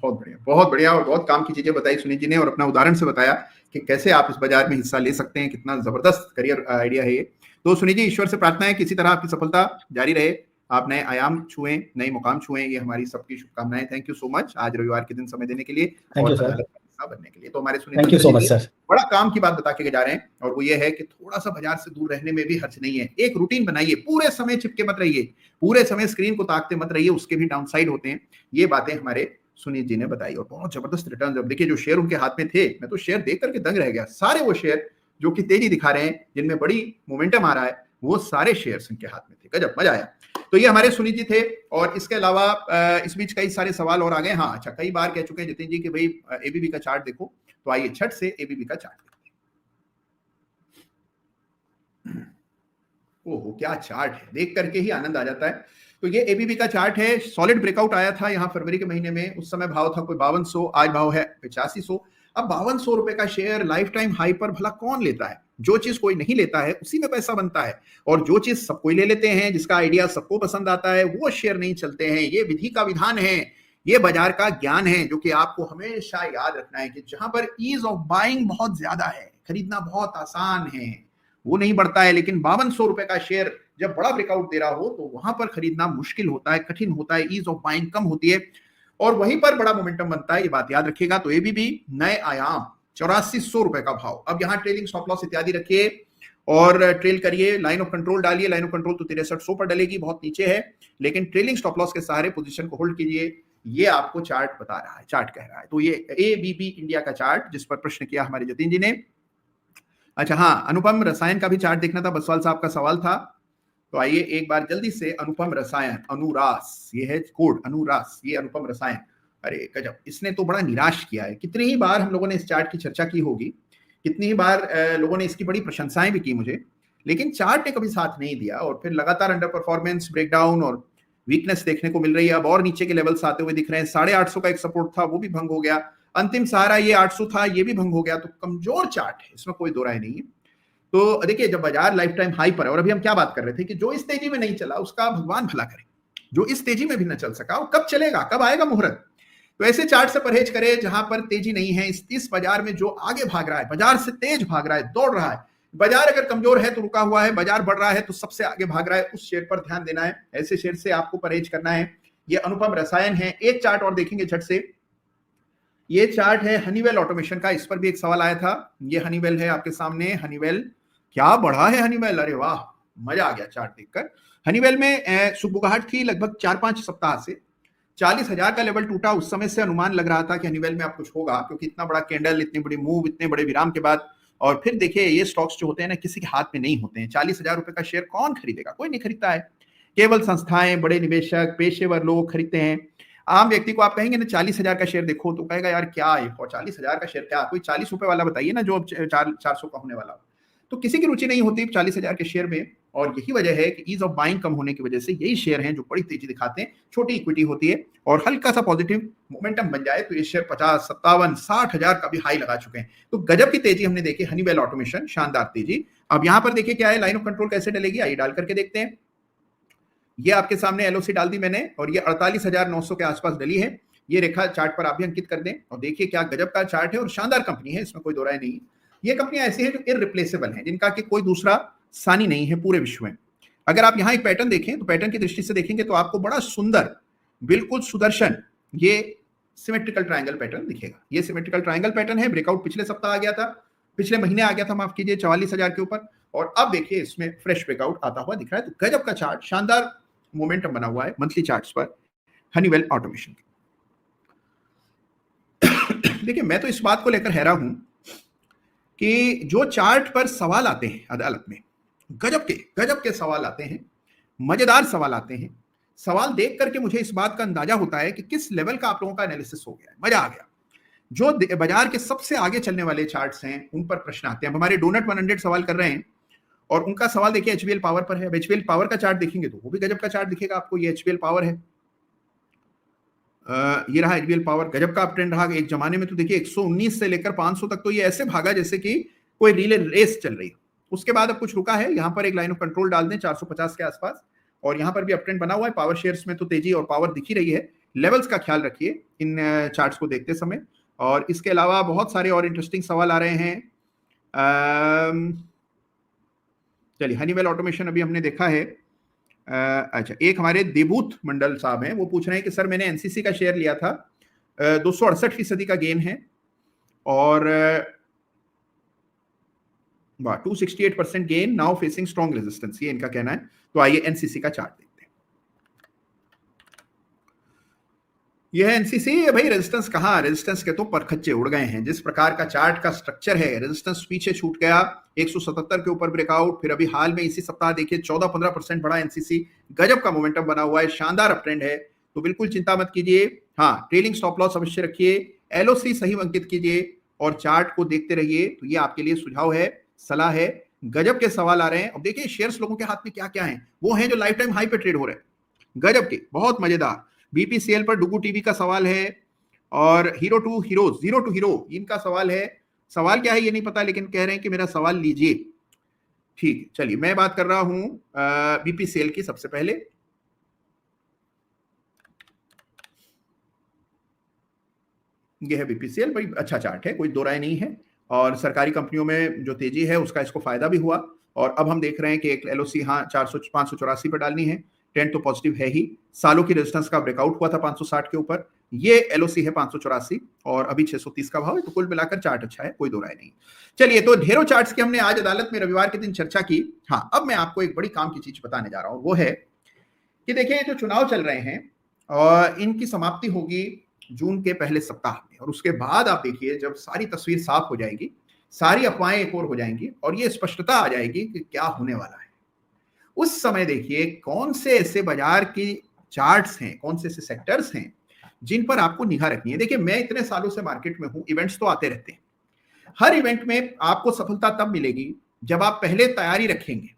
बहुत बढ़िया और बहुत काम की चीजें बताई सुनील जी ने, और अपना उदाहरण से बताया कि कैसे आप इस बाजार में हिस्सा ले सकते हैं। कितना जबरदस्त करियर आइडिया है ये। तो सुनील जी, ईश्वर से प्रार्थना है किसी तरह आपकी सफलता जारी रहे, आप नए आयाम छुएं, नए मुकाम छुएं, ये हमारी सबकी शुभकामनाएं। थैंक यू सो मच आज रविवार के दिन समय देने के लिए और अदालत का हिस्सा बनने के लिए। तो हमारे सुनील जी बड़ा काम की बात बता के जा रहे हैं, और वो ये है कि थोड़ा सा बाजार से दूर रहने में भी हर्ज नहीं है। एक रूटीन बनाइए, पूरे समय चिपके मत रहिए, पूरे समय स्क्रीन को ताकते मत रहिए, उसके भी डाउन साइड होते हैं। ये बातें हमारे सुनील जी ने बताई और बहुत जबरदस्त रिटर्न। जब देखिए जो शेयर उनके हाथ में थे, मैं तो शेयर देख करके दंग रह गया। सारे वो शेयर जो कि तेजी दिखा रहे हैं, जिनमें बड़ी मोमेंटम आ रहा है, वो सारे शेयर्स उनके हाथ में थे। गजब, मजा आया। तो ये हमारे सुनील जी थे, और इसके अलावा इस बीच कई सारे सवाल और आ गए। हाँ अच्छा, कई बार कह चुके हैं जितिन जी कि भाई एबीबी का चार्ट देखो, तो आइए छठ से एबीबी का चार्ट देखते हैं। ओहो क्या चार्ट है, देख करके ही आनंद आ जाता है। तो ये एबीबी का चार्ट है, सॉलिड ब्रेकआउट आया था यहाँ फरवरी के महीने में। उस समय भाव था कोई 5200, आज भाव है 8500। अब 5200 रुपए का शेयर लाइफ टाइम हाई पर भला कौन लेता है? जो चीज कोई नहीं लेता है उसी में पैसा बनता है, और जो चीज सब कोई ले लेते हैं, जिसका आइडिया सबको पसंद आता है, वो शेयर नहीं चलते हैं। ये विधि का विधान है, ये बाजार का ज्ञान है, जो कि आपको हमेशा याद रखना है कि जहां पर ईज ऑफ बाइंग बहुत ज्यादा है, खरीदना बहुत आसान है, वो नहीं बढ़ता है। लेकिन 5200 रुपए का शेयर जब बड़ा ब्रेकआउट दे रहा हो तो वहां पर खरीदना मुश्किल होता है, कठिन होता है, ईज ऑफ बाइंग कम होती है, और वहीं पर बड़ा मोमेंटम बनता है। ये बात याद रखिएगा। तो एबीबी नए आयाम 8400 रुपए का भाव। अब यहाँ ट्रेलिंग स्टॉप लॉस इत्यादि रखिए और ट्रेल करिए, लाइन ऑफ कंट्रोल डालिए। लाइन ऑफ कंट्रोल तो 6300 पर डलेगी, बहुत नीचे है, लेकिन ट्रेलिंग स्टॉप लॉस के सहारे पोजीशन को होल्ड कीजिए। ये आपको चार्ट बता रहा है, चार्ट कह रहा है। तो ये एबीबी इंडिया का चार्ट, जिस पर प्रश्न किया हमारे जतिन जी ने। अच्छा हाँ, अनुपम रसायन का भी चार्ट देखना था, बसवाल साहब का सवाल था। तो आइए एक बार जल्दी से, अनुपम रसायन, अनुरास, ये है कोड अनुरास, ये अनुपम रसायन। अरे गजब, इसने तो बड़ा निराश किया है। कितनी ही बार हम लोगों ने इस चार्ट की चर्चा की होगी, कितनी ही बार लोगों ने इसकी बड़ी प्रशंसाएं भी की मुझे, लेकिन चार्ट ने कभी साथ नहीं दिया, और फिर लगातार अंडर परफॉर्मेंस, ब्रेकडाउन और वीकनेस देखने को मिल रही है। अब और नीचे के लेवल्स आते हुए दिख रहे हैं। 850 का एक सपोर्ट था, वो भी भंग हो गया। अंतिम सहारा ये 800 था, ये भी भंग हो गया। तो कमजोर चार्ट है, इसमें कोई दो राय नहीं है। तो देखिए, जब बाजार लाइफ टाइम हाई पर है, और अभी हम क्या बात कर रहे थे कि जो इस तेजी में नहीं चला उसका भगवान भला करे, जो इस तेजी में भी न चल सका वो कब चलेगा, कब आएगा मुहूर्त। तो ऐसे चार्ट से परहेज करें जहां पर तेजी नहीं है। इस बाजार में जो आगे भाग रहा है, बाजार से तेज भाग रहा है, दौड़ रहा है, बाजार अगर कमजोर है तो रुका हुआ है, बाजार बढ़ रहा है तो सबसे आगे भाग रहा है, उस शेयर पर ध्यान देना है। ऐसे शेयर से आपको परहेज करना है। ये अनुपम रसायन है। एक चार्ट और देखेंगे झट से, ये चार्ट है हनीवेल ऑटोमेशन का। इस पर भी एक सवाल आया था। ये हनीवेल है आपके सामने। हनीवेल क्या बढ़ा है हनीवेल, अरे वाह, मजा आ गया चार्ट देखकर। हनीवेल में सुबुगाहट थी लगभग 4-5 सप्ताह से। 40,000 का लेवल टूटा, उस समय से अनुमान लग रहा था कि हनीवेल में अब कुछ होगा, क्योंकि इतना बड़ा कैंडल, इतनी बड़ी मूव, इतने बड़े विराम के बाद। और फिर देखिए, ये स्टॉक्स जो होते हैं ना, किसी के हाथ में नहीं होते हैं। 40,000 रुपए का शेयर कौन खरीदेगा? कोई नहीं खरीदता है। केवल संस्थाएं, बड़े निवेशक, पेशेवर लोग खरीदते हैं। आम व्यक्ति को आप कहेंगे ना 40,000 का शेयर देखो, तो कहेगा यार क्या है 40,000 का शेयर, क्या कोई 40 रुपए वाला बताइए ना जो अब 400 का होने वाला। तो किसी की रुचि नहीं होती 40,000 के शेयर में, और यही वजह है कि ईज ऑफ बाइंग कम होने की वजह से यही शेयर हैं जो बड़ी तेजी दिखाते हैं। छोटी इक्विटी होती है और हल्का सा पॉजिटिव मोमेंटम बन जाए तो ये शेयर 50, 57, 60,000 का भी हाई लगा चुके हैं। तो गजब की तेजी हमने देखी हनीवेल ऑटोमेशन, शानदार तेजी। अब यहां पर देखिए क्या है, लाइन ऑफ कंट्रोल कैसे डलेगी, आइए डाल करके देखते हैं। ये आपके सामने एलओसी डाल दी मैंने, और ये 48,900 के आसपास डली है। ये रेखा चार्ट पर आप भी अंकित कर दें, और देखिए क्या गजब का चार्ट है, और शानदार कंपनी है, इसमें कोई दो राय नहीं। ये कंपनियां ऐसी है जो इररिप्लेसेबल हैं, जिनका कि कोई दूसरा सानी नहीं है पूरे विश्व में। अगर आप यहाँ एक पैटर्न देखें तो पैटर्न की दृष्टि से देखेंगे तो आपको बड़ा सुंदर, बिल्कुल सुदर्शन ये सिमेट्रिकल ट्रायंगल पैटर्न दिखेगा। ये सिमेट्रिकल ट्रायंगल पैटर्न है। ब्रेकआउट पिछले सप्ताह आ गया था, पिछले महीने आ गया था, माफ कीजिए, 44,000 के ऊपर, और अब देखिए इसमें फ्रेश ब्रेकआउट आता हुआ दिख रहा है। तो गजब का चार्ट, शानदार मोमेंटम बना हुआ है मंथली चार्ट्स पर हनीवेल ऑटोमेशन। देखिए, मैं तो इस बात को लेकर हैरान हूं कि जो चार्ट पर सवाल आते हैं अदालत में, गजब के सवाल आते हैं, मजेदार सवाल आते हैं, सवाल देख करके मुझे इस बात का अंदाजा होता है कि किस लेवल का आप लोगों का एनालिसिस हो गया है। मजा आ गया। जो बाजार के सबसे आगे चलने वाले चार्ट्स हैं उन पर प्रश्न आते हैं। अब हमारे डोनट 100 सवाल कर रहे हैं और उनका सवाल देखिए एचबीएल पावर पर है। एचबीएल पावर का चार्ट देखेंगे तो वो भी गजब का चार्ट दिखेगा आपको। ये एचबीएल पावर है, ये रहा एचबीएल पावर, गजब का अप ट्रेंड रहा। एक जमाने में तो देखिए 119 से लेकर 500 तक तो ये ऐसे भागा जैसे कि कोई रिले रेस चल रही है। उसके बाद अब कुछ रुका है। यहाँ पर एक लाइन ऑफ कंट्रोल डाल दें 450 के आसपास, और यहाँ पर भी अप ट्रेंड बना हुआ है। पावर शेयर्स में तो तेजी और पावर दिख ही रही है। लेवल्स का ख्याल रखिए इन चार्ट्स को देखते समय। और इसके अलावा बहुत सारे और इंटरेस्टिंग सवाल आ रहे हैं। चलिए, हनीवेल ऑटोमेशन अभी हमने देखा है। अच्छा, एक हमारे देवूत मंडल साहब हैं, वो पूछ रहे हैं कि सर मैंने एनसीसी का शेयर लिया था, 268% का गेन है और 268% gain, now facing strong resistance, ये इनका कहना है। तो आइए एनसीसी का चार्ट देखते हैं। यह एनसीसी है भाई। रेजिस्टेंस कहाँ, रेजिस्टेंस के तो परखच्चे उड़ गए हैं। जिस प्रकार का चार्ट का स्ट्रक्चर है, रेजिस्टेंस पीछे छूट गया, 177 के ऊपर ब्रेकआउट, फिर अभी हाल में इसी सप्ताह देखिए 14-15% बढ़ा एनसीसी। गजब का मोमेंटम बना हुआ है, शानदार अप ट्रेंड है। तो बिल्कुल चिंता मत कीजिए। हाँ, ट्रेलिंग स्टॉप लॉस अवश्य रखिए, एलओसी सही अंकित कीजिए और चार्ट को देखते रहिए। तो ये आपके लिए सुझाव है, सलाह है। गजब के सवाल आ रहे हैं। अब देखिए शेयर्स लोगों के हाथ में क्या क्या है। वो हैं जो लाइफ टाइम हाई पे ट्रेड हो रहे हैं, गजब के, बहुत मजेदार। बीपीसीएल पर डुगू टीवी का सवाल है और जीरो टू हीरो इनका सवाल है। सवाल क्या है ये नहीं पता, लेकिन कह रहे हैं कि मेरा सवाल लीजिए। ठीक है, चलिए मैं बात कर रहा हूं बीपीसीएल की। सबसे पहले ये है बीपीसीएल, बड़ी अच्छा चार्ट है, कोई दो राय नहीं है। और सरकारी कंपनियों में जो तेजी है उसका इसको फायदा भी हुआ। और अब हम देख रहे हैं कि एक एलओसी हाँ 584 पर डालनी है। ट्रेंड तो पॉजिटिव है ही। सालों की रेजिस्टेंस का ब्रेकआउट हुआ था 560 के ऊपर, ये एलओसी है 584 और अभी 630 का भाव है। तो कुल मिलाकर चार्ट अच्छा है, कोई दो राय नहीं। चलिए, तो ढेरों चार्ट्स की हमने आज अदालत में रविवार के दिन चर्चा की। हाँ, अब मैं आपको एक बड़ी काम की चीज बताने जा रहा हूं। वो है कि देखिए जो चुनाव चल रहे हैं और इनकी समाप्ति होगी जून के पहले सप्ताह में, और उसके बाद आप देखिए जब सारी तस्वीर साफ हो जाएगी, सारी अफवाहें एक और हो जाएंगी और ये स्पष्टता आ जाएगी कि क्या होने वाला है। उस समय देखिए कौन से ऐसे बाजार की चार्ट्स हैं, कौन से ऐसे सेक्टर्स हैं जिन पर आपको निगाह रखनी है। देखिए मैं इतने सालों से मार्केट में हूं, इवेंट्स तो आते रहते हैं। हर इवेंट में आपको सफलता तब मिलेगी जब आप पहले तैयारी रखेंगे।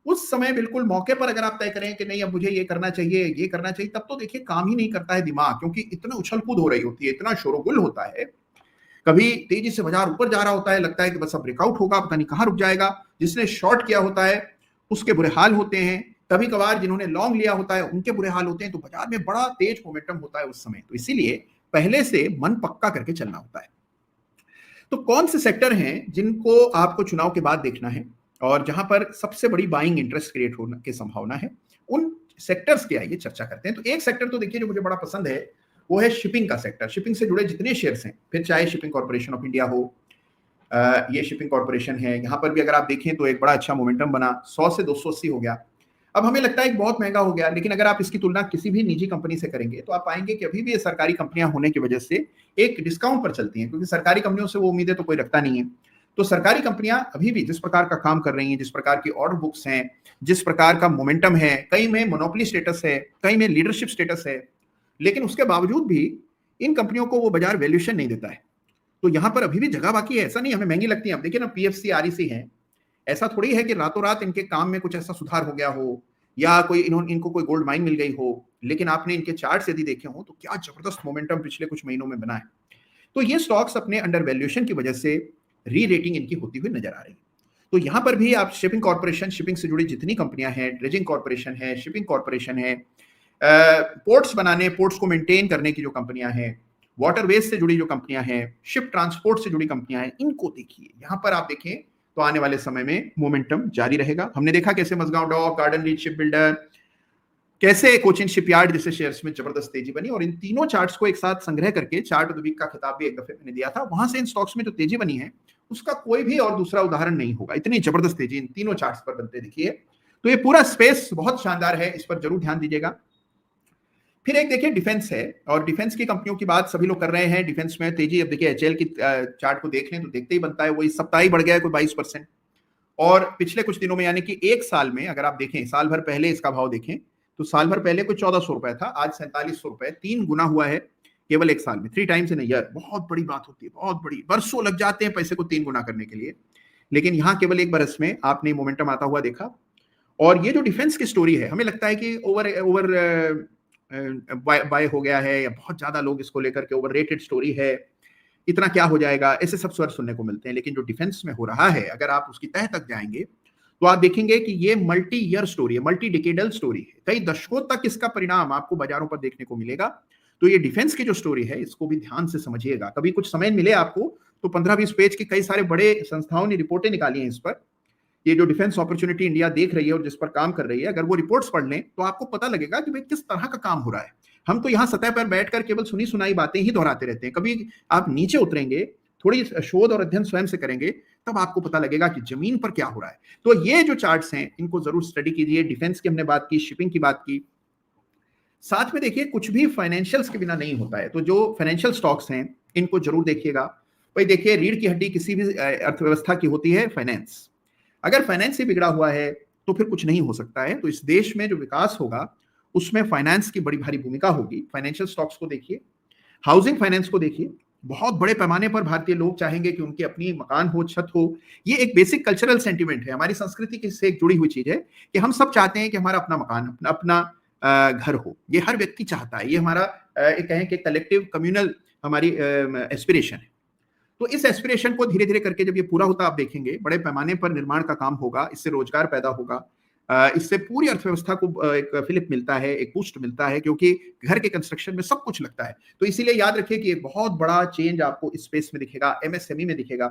उस समय बिल्कुल मौके पर अगर आप तय करें कि नहीं अब मुझे ये करना चाहिए, ये करना चाहिए, तब तो देखिए काम ही नहीं करता है दिमाग, क्योंकि इतना उछल कूद हो रही होती है, इतना शोरगुल होता है। कभी तेजी से बाजार ऊपर जा रहा होता है, लगता है कि बस अब ब्रेकआउट होगा, पता नहीं कहां रुक जाएगा। जिसने शॉर्ट किया होता है उसके बुरे हाल होते हैं, कभी कभार जिन्होंने लॉन्ग लिया होता है उनके बुरे हाल होते हैं। तो बाजार में बड़ा तेज मोमेंटम होता है उस समय। तो इसीलिए पहले से मन पक्का करके चलना होता है। तो कौन से सेक्टर हैं जिनको आपको चुनाव के बाद देखना है और जहां पर सबसे बड़ी बाइंग इंटरेस्ट क्रिएट होने की संभावना है, उन सेक्टर्स की आइए चर्चा करते हैं। तो एक सेक्टर तो देखिए जो मुझे बड़ा पसंद है, वो है शिपिंग का सेक्टर। शिपिंग से जुड़े जितने शेयर्स हैं, फिर चाहे शिपिंग कॉर्पोरेशन ऑफ इंडिया हो, ये शिपिंग कॉर्पोरेशन है, यहाँ पर भी अगर आप देखें तो एक बड़ा अच्छा मोमेंटम बना, 100 से 280 हो गया। अब हमें लगता है कि बहुत महंगा हो गया, लेकिन अगर आप इसकी तुलना किसी भी निजी कंपनी से करेंगे तो आप पाएंगे कि अभी भी ये सरकारी कंपनियां होने की वजह से एक डिस्काउंट पर चलती हैं, क्योंकि सरकारी कंपनियों से वो उम्मीदें तो कोई रखता नहीं है। तो सरकारी कंपनियां अभी भी जिस प्रकार का काम कर रही हैं, जिस प्रकार की ऑर्डर बुक्स हैं, जिस प्रकार का मोमेंटम है, कई में मोनोपोली स्टेटस है, कई में लीडरशिप स्टेटस है, लेकिन उसके बावजूद भी इन कंपनियों को वो बाजार वैल्यूएशन नहीं देता है। तो यहां पर अभी भी जगह बाकी है। ऐसा नहीं हमें महंगी लगती है। अब देखिए ना, पीएफसी, आरईसी है, ऐसा थोड़ी है कि रातों रात इनके काम में कुछ ऐसा सुधार हो गया हो या कोई इनको कोई गोल्ड माइन मिल गई हो, लेकिन आपने इनके चार्ट्स यदि देखे हो तो क्या जबरदस्त मोमेंटम पिछले कुछ महीनों में बना है। तो ये स्टॉक्स अपने अंडर वैल्यूएशन की वजह से री रेटिंग इनकी होती हुई नजर आ रही है। तो यहां पर भी आप शिपिंग कॉर्पोरेशन, शिपिंग से जुड़ी जितनी कंपनियां हैं, ड्रेजिंग कॉर्पोरेशन है, शिपिंग कॉर्पोरेशन है, पोर्ट्स बनाने, पोर्ट्स को मेंटेन करने की जो कंपनियां हैं, वाटरवेज से जुड़ी जो कंपनियां हैं, शिप ट्रांसपोर्ट से जुड़ी कंपनियां हैं, इनको देखिए। यहां पर आप देखें तो आने वाले समय में मोमेंटम जारी रहेगा। हमने देखा कैसे Mazagaon dock, garden reach ship builder, कैसे कोचिन शिपयार्ड जैसे शेयर्स में जबरदस्त तेजी बनी। और इन तीनों चार्ट्स को एक साथ संग्रह करके चार्ट ऑफ द वीक का खिताब भी एक दफे मैंने दिया था। वहां से इन स्टॉक्स में जो तेजी बनी है उसका कोई भी और दूसरा उदाहरण नहीं होगा। इतनी जबरदस्त तेजी इन तीनों चार्ट्स पर बनते दिखिए। तो ये पूरा स्पेस बहुत शानदार है, इस पर जरूर ध्यान दीजिएगा। फिर एक देखिए डिफेंस है, और डिफेंस की कंपनियों की बात सभी लोग कर रहे हैं। डिफेंस में तेजी, अब देखिए एचएल की चार्ट को देख लें तो देखते ही बनता है, वो इस सप्ताह ही बढ़ गया है कोई 22%। और पिछले कुछ दिनों में, यानी कि एक साल में अगर आप देखें, साल भर पहले इसका भाव देखें तो साल भर पहले कोई 1400 रुपए था, आज 4700 रुपए, 3 गुना हुआ है केवल एक साल में, 3 टाइम्स इन ईयर। बहुत बड़ी बात होती है, बहुत बड़ी, बरसों लग जाते हैं पैसे को 3 गुना करने के लिए, लेकिन यहाँ केवल एक बरस में आपने मोमेंटम आता हुआ देखा। और ये जो डिफेंस की स्टोरी है, हमें लगता है कि ओवर बाय हो गया है, या बहुत ज्यादा लोग इसको लेकर के ओवररेटेड स्टोरी है, इतना क्या हो जाएगा, ऐसे सब स्वर सुनने को मिलते हैं। लेकिन जो डिफेंस में हो रहा है, अगर आप उसकी तह तक जाएंगे तो आप देखेंगे कि ये मल्टी ईयर स्टोरी है, मल्टी डिकेडल स्टोरी है, कई दशकों तक इसका परिणाम आपको बाजारों पर देखने को मिलेगा। तो ये डिफेंस की जो स्टोरी है, इसको भी ध्यान से समझिएगा। कभी कुछ समय मिले आपको तो 15-20 पेज की कई सारे बड़े संस्थाओं ने रिपोर्टें निकाली हैं इस पर। ये जो डिफेंस अपॉर्चुनिटी इंडिया देख रही है और जिस पर काम कर रही है, अगर वो रिपोर्ट्स पढ़ लें तो आपको पता लगेगा कि भाई किस तरह का काम हो रहा है। हम तो यहाँ सतह पर बैठकर केवल सुनी सुनाई बातें ही दोहराते रहते हैं। कभी आप नीचे उतरेंगे, थोड़ी शोध और अध्ययन स्वयं से करेंगे, तब आपको पता लगेगा कि जमीन पर क्या हो रहा है। तो ये जो चार्ट्स हैं, इनको जरूर स्टडी कीजिए। डिफेंस की हमने बात की, शिपिंग की बात की, साथ में देखिए कुछ भी फाइनेंशियल्स के बिना नहीं होता है। तो जो फाइनेंशियल स्टॉक्स हैं, इनको जरूर देखिएगा। भाई देखिए, रीढ़ की हड्डी किसी भी अर्थव्यवस्था की होती है फाइनेंस। अगर फाइनेंस ही बिगड़ा हुआ है तो फिर कुछ नहीं हो सकता है। तो इस देश में जो विकास होगा उसमें फाइनेंस की बड़ी भारी भूमिका होगी। फाइनेंशियल स्टॉक्स को देखिए, हाउसिंग फाइनेंस को देखिए। बहुत बड़े पैमाने पर भारतीय लोग चाहेंगे कि उनकी अपनी मकान हो, छत हो। ये एक बेसिक कल्चरल सेंटिमेंट है, हमारी संस्कृति से एक जुड़ी हुई चीज है कि हम सब चाहते हैं कि हमारा अपना मकान, अपना घर हो। ये हर व्यक्ति चाहता है, ये हमारा एक कहें कि कलेक्टिव कम्युनल हमारी एस्पिरेशन है। तो इस एस्पिरेशन को धीरे धीरे करके जब ये पूरा होता आप देखेंगे, बड़े पैमाने पर निर्माण का काम होगा, इससे रोजगार पैदा होगा, इससे पूरी अर्थव्यवस्था को एक फिलिप मिलता है, एक बूस्ट मिलता है, क्योंकि घर के कंस्ट्रक्शन में सब कुछ लगता है। तो इसीलिए याद रखिए कि एक बहुत बड़ा चेंज आपको इस स्पेस में दिखेगा, एमएसएमई में दिखेगा।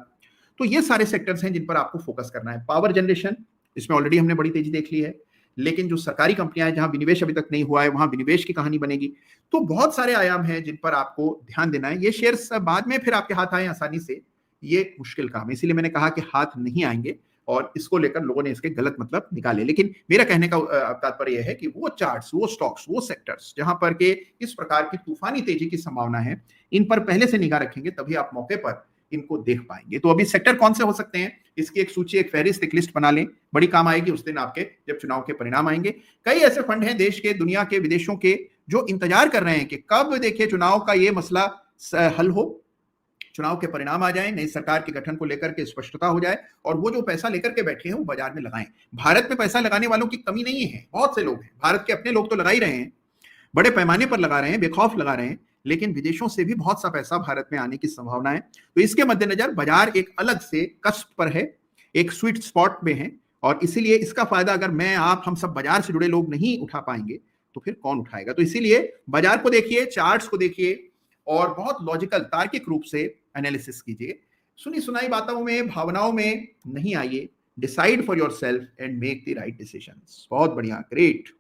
तो ये सारे सेक्टर्स हैं जिन पर आपको फोकस करना है। पावर जनरेशन, इसमें ऑलरेडी हमने बड़ी तेजी देख ली है, लेकिन जो सरकारी कंपनियां हैं जहां विनिवेश अभी तक नहीं हुआ है, वहां विनिवेश की कहानी बनेगी। तो बहुत सारे आयाम हैं जिन पर आपको ध्यान देना है। ये शेयर्स बाद में फिर आपके हाथ आए आसानी से, ये मुश्किल काम है। इसीलिए मैंने कहा कि हाथ नहीं आएंगे, और इसको लेकर लोगों ने इसके गलत मतलब निकाले। लेकिन मेरा कहने का तात्पर्य यह है कि वो चार्ट्स, वो स्टॉक्स, वो सेक्टर्स जहां पर के इस प्रकार की तूफानी तेजी की संभावना है, इन पर पहले से निगाह रखेंगे, तभी आप मौके पर इनको देख पाएंगे। तो अभी सेक्टर कौन से हो सकते हैं, इसकी एक सूची, एक फहरिस्त, एक लिस्ट बना लें, बड़ी काम आएगी उस दिन आपके जब चुनाव के परिणाम आएंगे। कई ऐसे फंड हैं देश के, दुनिया के, विदेशों के, जो इंतजार कर रहे हैं कि कब देखिए चुनाव का ये मसला हल हो, चुनाव के परिणाम आ जाएं, नई सरकार के गठन को लेकर के स्पष्टता हो जाए, और वो जो पैसा लेकर के बैठे हैं वो बाजार में लगाएं। भारत में पैसा लगाने वालों की कमी नहीं है, बहुत से लोग हैं, भारत के अपने लोग तो लगा ही रहे हैं, बड़े पैमाने पर लगा रहे हैं, बेखौफ लगा रहे हैं, लेकिन विदेशों से भी बहुत सा पैसा भारत में आने की संभावना है। तो इसके मद्देनजर बाजार एक अलग से कस्प पर है, एक स्वीट स्पॉट में है, और इसीलिए इसका फायदा अगर मैं, आप, हम सब बाजार से जुड़े लोग नहीं उठा पाएंगे तो फिर कौन उठाएगा। तो इसीलिए बाजार को देखिए, चार्ट्स को देखिए, और बहुत लॉजिकल, तार्किक रूप से एनालिसिस कीजिए। सुनी सुनाई बातों में, भावनाओं में नहीं आइए। Decide for yourself and make the right decisions. बहुत बढ़िया, ग्रेट,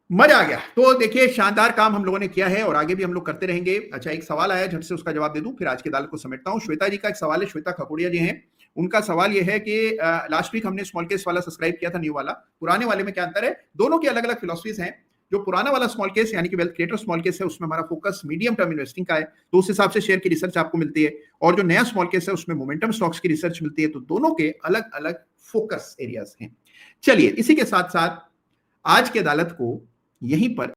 मजा आ गया। तो देखिए, शानदार काम हम लोगों ने किया है और आगे भी हम लोग करते रहेंगे। अच्छा, एक सवाल आया, झट से उसका जवाब दे दूं, फिर आज की अदालत को समेटता हूं। श्वेता जी का एक सवाल है, श्वेता खकुड़िया जी हैं, उनका सवाल यह है कि लास्ट वीक हमने स्मॉल केस वाला सब्सक्राइब किया था, न्यू वाला, पुराने वाले में क्या अंतर है। दोनों की अलग अलग फिलॉसफीज हैं। जो पुराना वाला स्मॉल केस यानी कि वेल्थ क्रिएटर स्मॉल केस है, उसमें हमारा फोकस मीडियम टर्म इन्वेस्टिंग का है, तो उस हिसाब से शेयर की रिसर्च आपको मिलती है। और जो नया स्मॉल केस है उसमें मोमेंटम स्टॉक्स की रिसर्च मिलती है। तो दोनों के अलग अलग फोकस एरियाज हैं। चलिए, इसी के साथ साथ आज की अदालत को यहीं पर